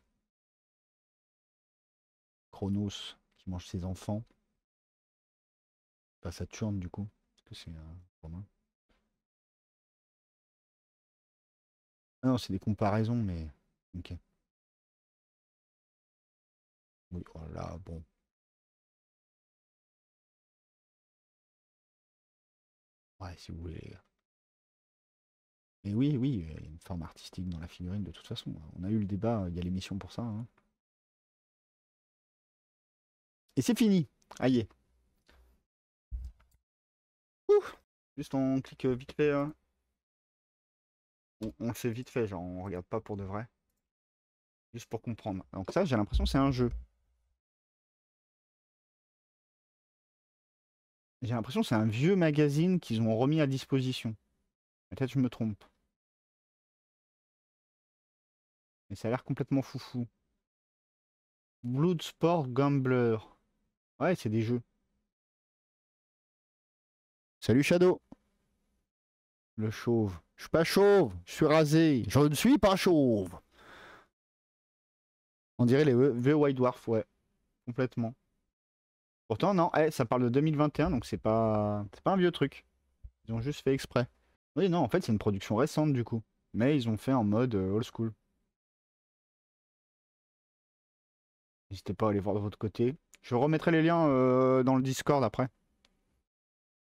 Chronos qui mange ses enfants. Pas Saturne du coup, parce que c'est romain. Ah non, c'est des comparaisons, mais ok. Oui, oh là, bon. Ouais, si vous voulez, les gars. Mais oui, oui, il y a une forme artistique dans la figurine de toute façon. On a eu le débat, il y a l'émission pour ça, hein. Et c'est fini. Aïe. Ouh. Juste on clique vite fait, hein. On le fait vite fait, genre on regarde pas pour de vrai. Juste pour comprendre. Donc ça, j'ai l'impression que c'est un jeu. J'ai l'impression que c'est un vieux magazine qu'ils ont remis à disposition. Peut-être que je me trompe. Mais ça a l'air complètement foufou. Bloodsport Gambler. Ouais, c'est des jeux. Salut Shadow. Le chauve. Je suis pas chauve, je suis rasé. Je ne suis pas chauve. On dirait les The White Dwarf, ouais. Complètement. Pourtant, non, ça parle de 2021, donc c'est pas un vieux truc. Ils ont juste fait exprès. Oui, non, en fait, c'est une production récente du coup. Mais ils ont fait en mode old school. N'hésitez pas à aller voir de votre côté. Je remettrai les liens dans le Discord après.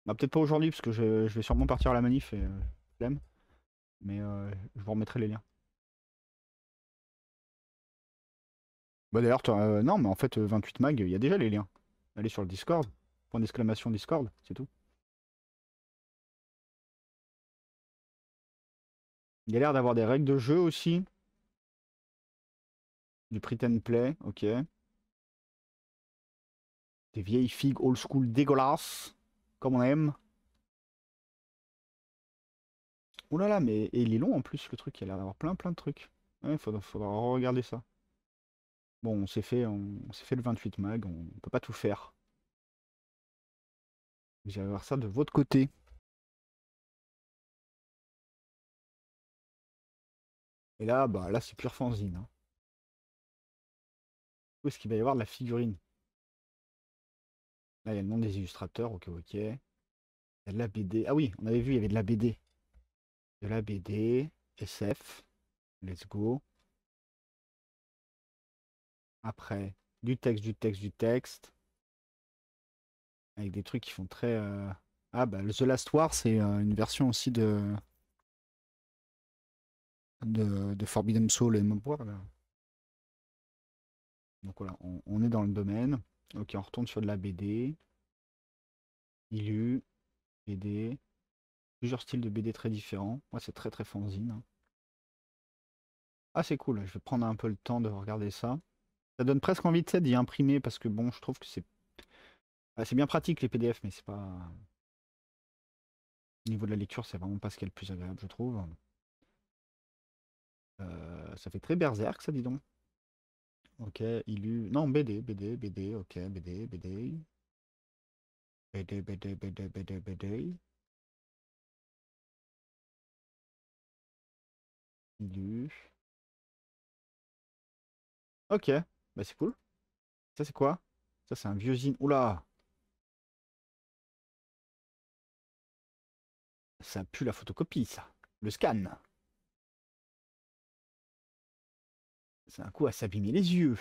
Bah, peut-être pas aujourd'hui, parce que je vais sûrement partir à la manif et flemme. Mais je vous remettrai les liens. Bah d'ailleurs, non, mais en fait, 28 mag, il y a déjà les liens. Allez sur le Discord. Point d'exclamation Discord, c'est tout. Il y a l'air d'avoir des règles de jeu aussi. Du print and play, ok. Des vieilles figues old school dégueulasses, comme on aime. Ouh là là, mais et il est long en plus le truc, il a l'air d'avoir plein de trucs. Ouais, faudra regarder ça. Bon, on s'est fait le 28 mag, on peut pas tout faire. Vous allez voir ça de votre côté. Et là, bah là c'est pure fanzine. Hein. Où est-ce qu'il va y avoir de la figurine? Là, il y a le nom des illustrateurs, ok. Il y a de la BD. Ah oui, on avait vu, il y avait de la BD. De la BD, SF, let's go. Après, du texte. Avec des trucs qui font très... Ah bah le The Last War, c'est une version aussi de Forbidden Soul et Mob là. Donc voilà, on est dans le domaine. Ok, on retourne sur de la BD. Illu, BD. Plusieurs styles de BD très différents. Moi, c'est très fanzine. Hein. Ah, c'est cool. Je vais prendre un peu le temps de regarder ça. Ça donne presque envie de ça d'y imprimer parce que bon, je trouve que c'est bien pratique les PDF, mais c'est pas. Au niveau de la lecture, c'est vraiment pas ce qui est le plus agréable, je trouve. Ça fait très berserk, ça, dis donc. Ok, Illu. Non, BD, ok, BD. BD. Illu. Ok, bah c'est cool. Ça, c'est quoi? Ça, c'est un vieux zine. Oula! Ça pue la photocopie, ça. Le scan. C'est un coup à s'abîmer les yeux.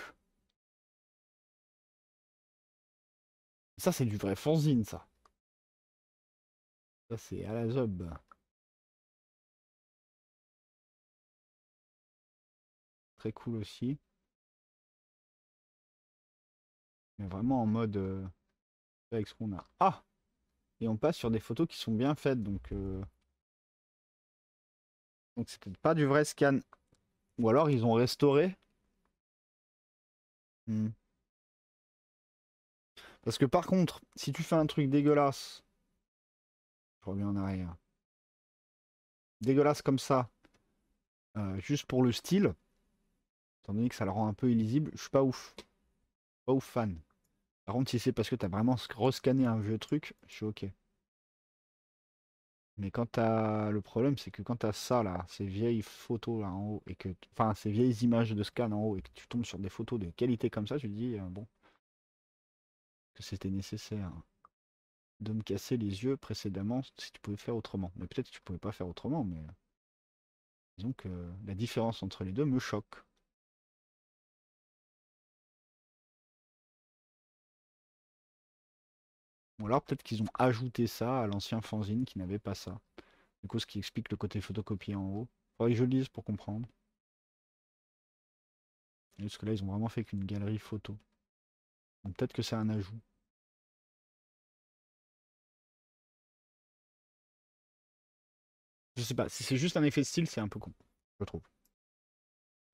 Ça, c'est du vrai fanzine, ça. Ça, c'est à la zob. Très cool aussi. Mais vraiment en mode avec ce qu'on a. Ah! Et on passe sur des photos qui sont bien faites, donc c'est peut-être pas du vrai scan. Ou alors ils ont restauré. Hmm. Parce que par contre, si tu fais un truc dégueulasse, je reviens en arrière, dégueulasse comme ça, juste pour le style, étant donné que ça le rend un peu illisible, je suis pas ouf. Pas ouf fan. Par contre, si c'est parce que t'as vraiment rescanné un vieux truc, je suis ok. Mais quand t'as. Le problème, c'est que quand t'as ça là, ces vieilles photos là en haut, et que. Enfin, ces vieilles images de scan en haut, et que tu tombes sur des photos de qualité comme ça, tu te dis, bon, que c'était nécessaire de me casser les yeux précédemment si tu pouvais faire autrement. Mais peut-être que tu pouvais pas faire autrement, mais disons que la différence entre les deux me choque. Ou alors peut-être qu'ils ont ajouté ça à l'ancien fanzine qui n'avait pas ça. Du coup, ce qui explique le côté photocopié en haut. Faudrait que je lise pour comprendre. Parce que là, ils ont vraiment fait qu'une galerie photo. Donc peut-être que c'est un ajout. Je sais pas, si c'est juste un effet de style, c'est un peu con, je trouve.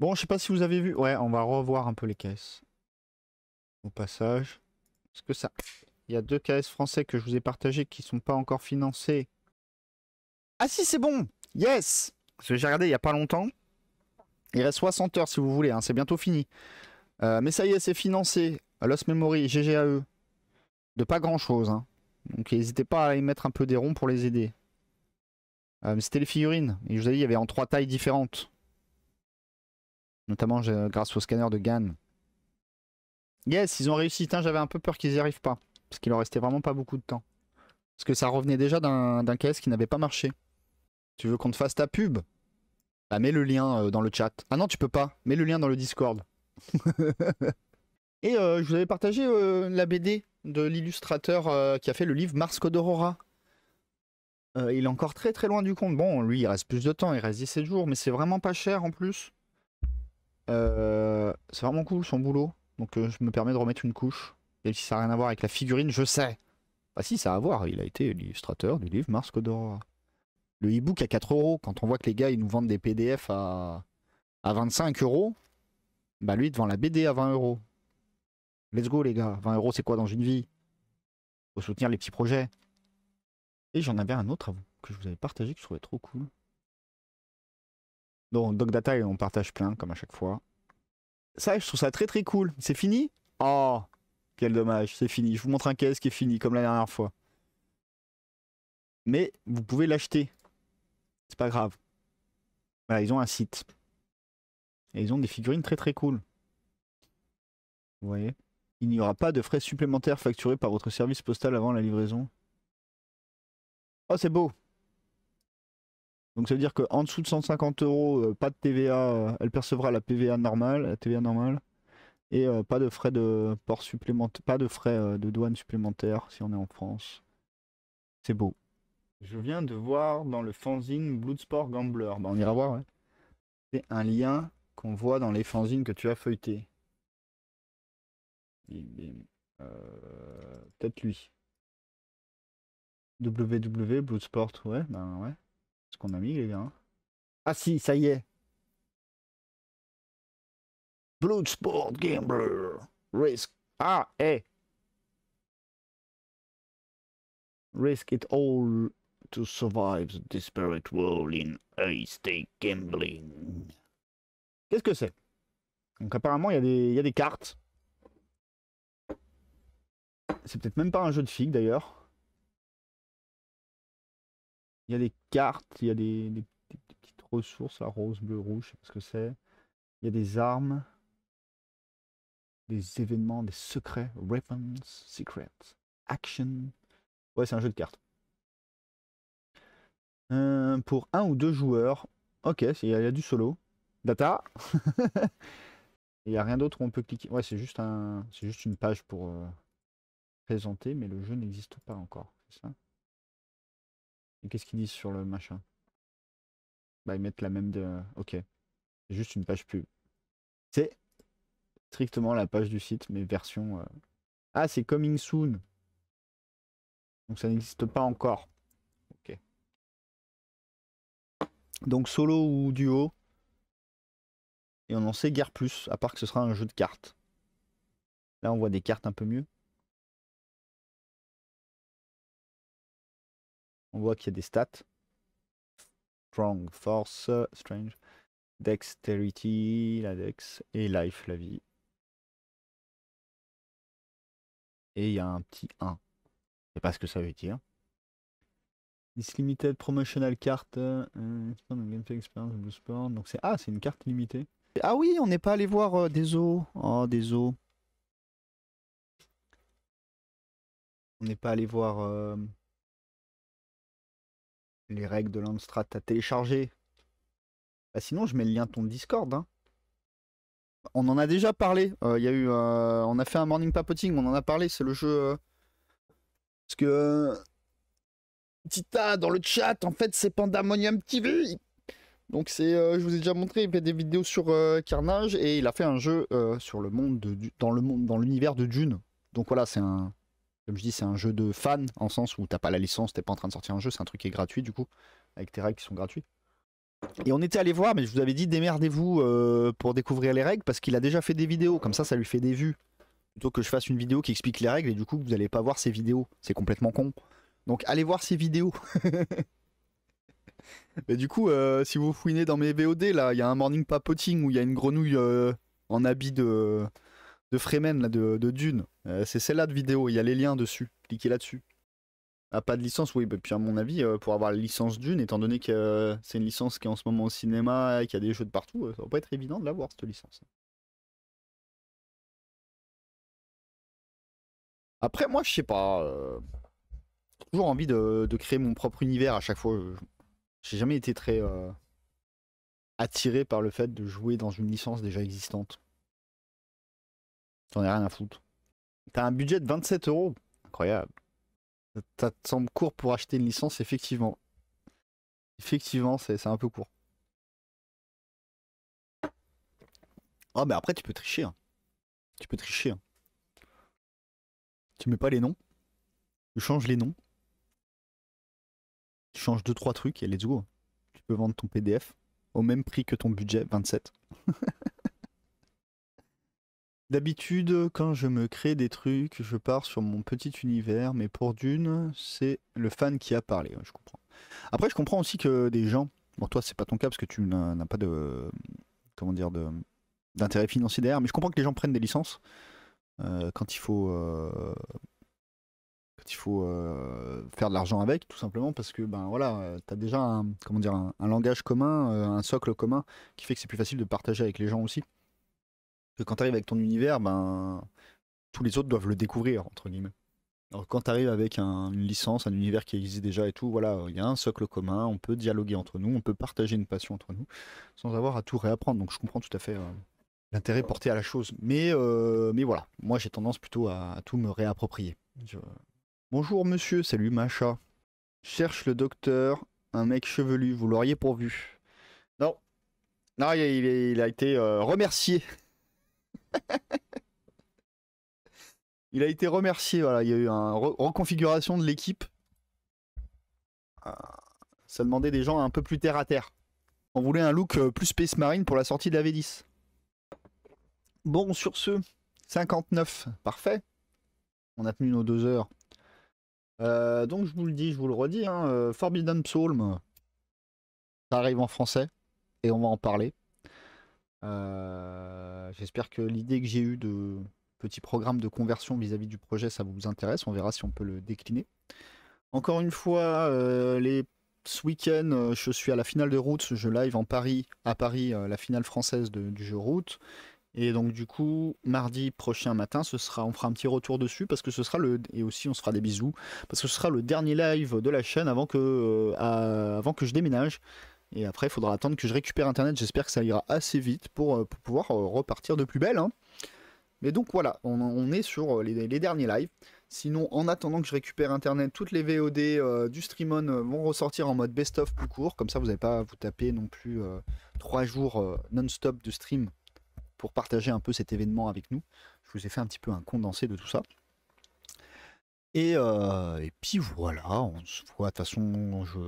Bon, je sais pas si vous avez vu. Ouais, on va revoir un peu les caisses. Au passage. Parce que ça. Il y a 2 KS français que je vous ai partagés qui sont pas encore financés. Ah si, c'est bon! Yes! Parce que j'ai regardé il y a pas longtemps. Il reste 60 heures si vous voulez, hein, c'est bientôt fini. Mais ça y est, c'est financé. Lost Memory, GGAE. De pas grand chose. Hein. Donc n'hésitez pas à y mettre un peu des ronds pour les aider. Mais c'était les figurines. Et je vous ai dit, il y avait en 3 tailles différentes. Notamment grâce au scanner de GAN. Yes, ils ont réussi. J'avais un peu peur qu'ils y arrivent pas. Parce qu'il leur restait vraiment pas beaucoup de temps. Parce que ça revenait déjà d'un KS qui n'avait pas marché. Tu veux qu'on te fasse ta pub? Bah mets le lien dans le chat. Ah non, tu peux pas. Mets le lien dans le Discord. Et je vous avais partagé la BD de l'illustrateur qui a fait le livre Mars Code Aurora. Il est encore très loin du compte. Bon, lui, il reste plus de temps, il reste 17 jours, mais c'est vraiment pas cher en plus. C'est vraiment cool son boulot. Donc je me permets de remettre une couche. Même si ça n'a rien à voir avec la figurine, je sais. Bah si, ça a à voir. Il a été l'illustrateur du livre Mars Code Aurora. Le e-book à 4 euros, quand on voit que les gars ils nous vendent des PDF à 25 euros, bah lui il te vend la BD à 20 euros. Let's go les gars, 20 euros c'est quoi dans une vie? Faut soutenir les petits projets. Et j'en avais un autre à vous, que je vous avais partagé, que je trouvais trop cool. Donc Doc Data, on partage plein, comme à chaque fois. Ça, je trouve ça très très cool. C'est fini? Oh, quel dommage, c'est fini. Je vous montre un caisse qui est fini, comme la dernière fois. Mais vous pouvez l'acheter. C'est pas grave. Voilà, ils ont un site. Et ils ont des figurines très très cool. Vous voyez? Il n'y aura pas de frais supplémentaires facturés par votre service postal avant la livraison. Oh, c'est beau! Donc ça veut dire qu'en dessous de 150 euros, pas de TVA, elle percevra la PVA normale, la TVA normale. Et pas de frais de port supplémentaire, pas de frais de douane supplémentaires si on est en France. C'est beau. Je viens de voir dans le fanzine Bloodsport Gambler. Bah, on ira voir, ouais. C'est un lien qu'on voit dans les fanzines que tu as feuilleté. Peut-être lui. www Bloodsport, ouais, ben ouais. C'est ce qu'on a mis, les gars. Ah si, ça y est. Bloodsport Gambler. Risk. Ah, hey. Risk it all to survive the desperate world in high-stake gambling. Qu'est-ce que c'est? Donc apparemment, il y a des cartes. C'est peut-être même pas un jeu de figues d'ailleurs. Il y a des cartes, il y a des petites ressources, la rose, bleu, rouge, je sais pas ce que c'est. Il y a des armes, des événements, des secrets, weapons, secrets, action. Ouais, c'est un jeu de cartes. Pour un ou deux joueurs. Ok, il y a du solo. Data. Il n'y a rien d'autre où on peut cliquer. Ouais, c'est juste une page pour présenter, mais le jeu n'existe pas encore. C'est ça? Et qu'est-ce qu'ils disent sur le machin? Bah, ils mettent la même de. Ok. C'est juste une page pub. C'est strictement la page du site, mais version. Ah, c'est coming soon. Donc ça n'existe pas encore. Ok. Donc solo ou duo. Et on n'en sait guère plus, à part que ce sera un jeu de cartes. Là, on voit des cartes un peu mieux. On voit qu'il y a des stats. Strong, Force, Strange, Dexterity, la Dex, et Life, la vie. Et il y a un petit 1. Je sais pas ce que ça veut dire. This limited promotional card. Gameplay experience Blue Sport. Donc c'est une carte limitée. Ah oui, on n'est pas allé voir des os. Oh, des os. On n'est pas allé voir les règles de l'Amstrad à télécharger. Bah, sinon, je mets le lien de ton Discord. Hein. On en a déjà parlé. On a fait un morning papoting, on en a parlé. C'est le jeu. Parce que Tita dans le chat, en fait, c'est Pandemonium TV. Donc je vous ai déjà montré, il fait des vidéos sur Carnage et il a fait un jeu sur le monde dans l'univers de Dune. Donc voilà, comme je dis, c'est un jeu de fan en sens où t'as pas la licence, t'es pas en train de sortir un jeu, c'est un truc qui est gratuit du coup, avec tes règles qui sont gratuites. Et on était allé voir, mais je vous avais dit démerdez-vous pour découvrir les règles parce qu'il a déjà fait des vidéos, comme ça lui fait des vues. Plutôt que je fasse une vidéo qui explique les règles et du coup vous n'allez pas voir ses vidéos, c'est complètement con. Donc allez voir ses vidéos. Mais du coup, si vous fouinez dans mes VOD, là, il y a un morning papoting où il y a une grenouille en habit de Fremen, là, de Dune. C'est celle-là de vidéo, il y a les liens dessus. Cliquez là-dessus. Ah, pas de licence, oui. Bah, puis à mon avis, pour avoir la licence Dune, étant donné que c'est une licence qui est en ce moment au cinéma et qu'il y a des jeux de partout, ça va pas être évident de l'avoir, cette licence. Après, moi, je sais pas. J'ai toujours envie de créer mon propre univers à chaque fois. J'ai jamais été très attiré par le fait de jouer dans une licence déjà existante. J'en ai rien à foutre. T'as un budget de 27 euros. Incroyable. Ça te semble court pour acheter une licence, effectivement. Effectivement, c'est un peu court. Ah, mais après, tu peux tricher. Hein. Tu peux tricher. Hein. Tu mets pas les noms. Tu changes les noms. Tu changes 2-3 trucs et let's go. Tu peux vendre ton PDF au même prix que ton budget, 27. D'habitude, quand je me crée des trucs, je pars sur mon petit univers, mais pour Dune, c'est le fan qui a parlé. Ouais, je comprends. Après, je comprends aussi que des gens, bon, toi, c'est pas ton cas parce que tu n'as pas de, comment dire, d'intérêt financier derrière, mais je comprends que les gens prennent des licences quand il faut, faire de l'argent avec, tout simplement parce que, ben voilà, t'as déjà un, comment dire, un langage commun, un socle commun qui fait que c'est plus facile de partager avec les gens aussi. Que quand tu arrives avec ton univers, ben, tous les autres doivent le découvrir, entre guillemets. Alors quand tu arrives avec une licence, un univers qui existe déjà et tout, voilà, il y a un socle commun, on peut dialoguer entre nous, on peut partager une passion entre nous, sans avoir à tout réapprendre. Donc je comprends tout à fait l'intérêt porté à la chose. Mais voilà, moi j'ai tendance plutôt à tout me réapproprier. Bonjour monsieur, salut Macha. Cherche le docteur, un mec chevelu, vous l'auriez pourvu. Non, non, il a été remercié. Il a été remercié, voilà. Il y a eu une reconfiguration de l'équipe. Ça demandait des gens un peu plus terre à terre. On voulait un look plus Space Marine pour la sortie de la V10. Bon, sur ce, 59, parfait. On a tenu nos 2 heures. Donc je vous le dis, je vous le redis, hein, Forbidden Psalm, ça arrive en français et on va en parler. J'espère que l'idée que j'ai eue de petit programme de conversion vis-à-vis du projet, ça vous intéresse. On verra si on peut le décliner. Encore une fois, ce week-end, je suis à la finale de Roots. Je live à Paris, la finale française du jeu Roots. Et donc du coup, mardi prochain matin, on fera un petit retour dessus parce que ce sera et aussi on se fera des bisous parce que ce sera le dernier live de la chaîne avant que je déménage. Et après, il faudra attendre que je récupère internet. J'espère que ça ira assez vite pour pouvoir repartir de plus belle. Hein. Mais donc voilà, on est sur les derniers lives. Sinon, en attendant que je récupère internet, toutes les VOD du Streamon vont ressortir en mode best-of plus court. Comme ça, vous n'avez pas à vous taper non plus 3 jours non-stop de stream pour partager un peu cet événement avec nous. Je vous ai fait un petit peu un condensé de tout ça. Et puis voilà, on se voit. De toute façon, je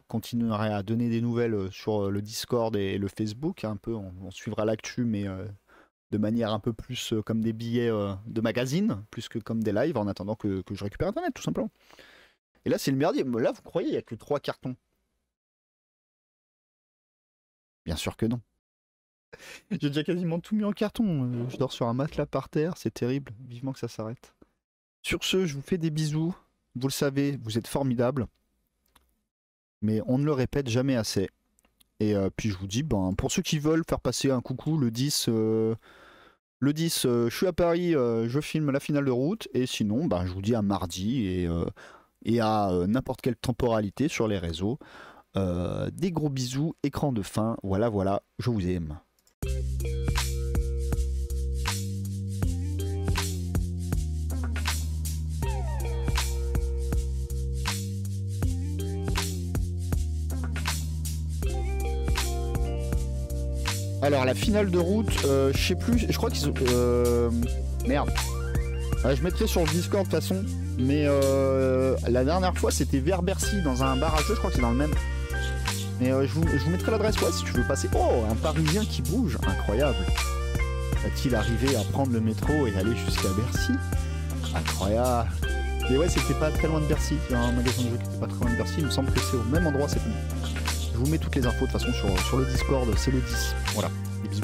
continuerai à donner des nouvelles sur le Discord et le Facebook. Un peu, on suivra l'actu, mais de manière un peu plus comme des billets de magazine, plus que comme des lives, en attendant que je récupère internet, tout simplement. Et là, c'est le merdier. Là, vous croyez, il n'y a que 3 cartons? Bien sûr que non. J'ai déjà quasiment tout mis en carton. Je dors sur un matelas par terre, c'est terrible. Vivement que ça s'arrête. Sur ce, je vous fais des bisous. Vous le savez, vous êtes formidables. Mais on ne le répète jamais assez. Et puis je vous dis, ben, pour ceux qui veulent faire passer un coucou le 10, je suis à Paris, je filme la finale de Route. Et sinon, ben, je vous dis à mardi et à n'importe quelle temporalité sur les réseaux. Des gros bisous, écran de fin. Voilà, voilà, je vous aime. Alors la finale de Route, je sais plus, je crois qu'ils ont... merde. Je mettrai sur le Discord de toute façon, mais la dernière fois c'était vers Bercy dans un bar à jeux, je crois que c'est dans le même. Mais je vous mettrai l'adresse, ouais, si tu veux passer. Oh, un Parisien qui bouge, incroyable. Va-t-il arriver à prendre le métro et aller jusqu'à Bercy? Incroyable. Et ouais, c'était pas très loin de Bercy, il y a un magasin de jeux qui était pas très loin de Bercy, il me semble que c'est au même endroit cette nuit. Je vous mets toutes les infos de toute façon sur le Discord, c'est le 10. Voilà, des bisous.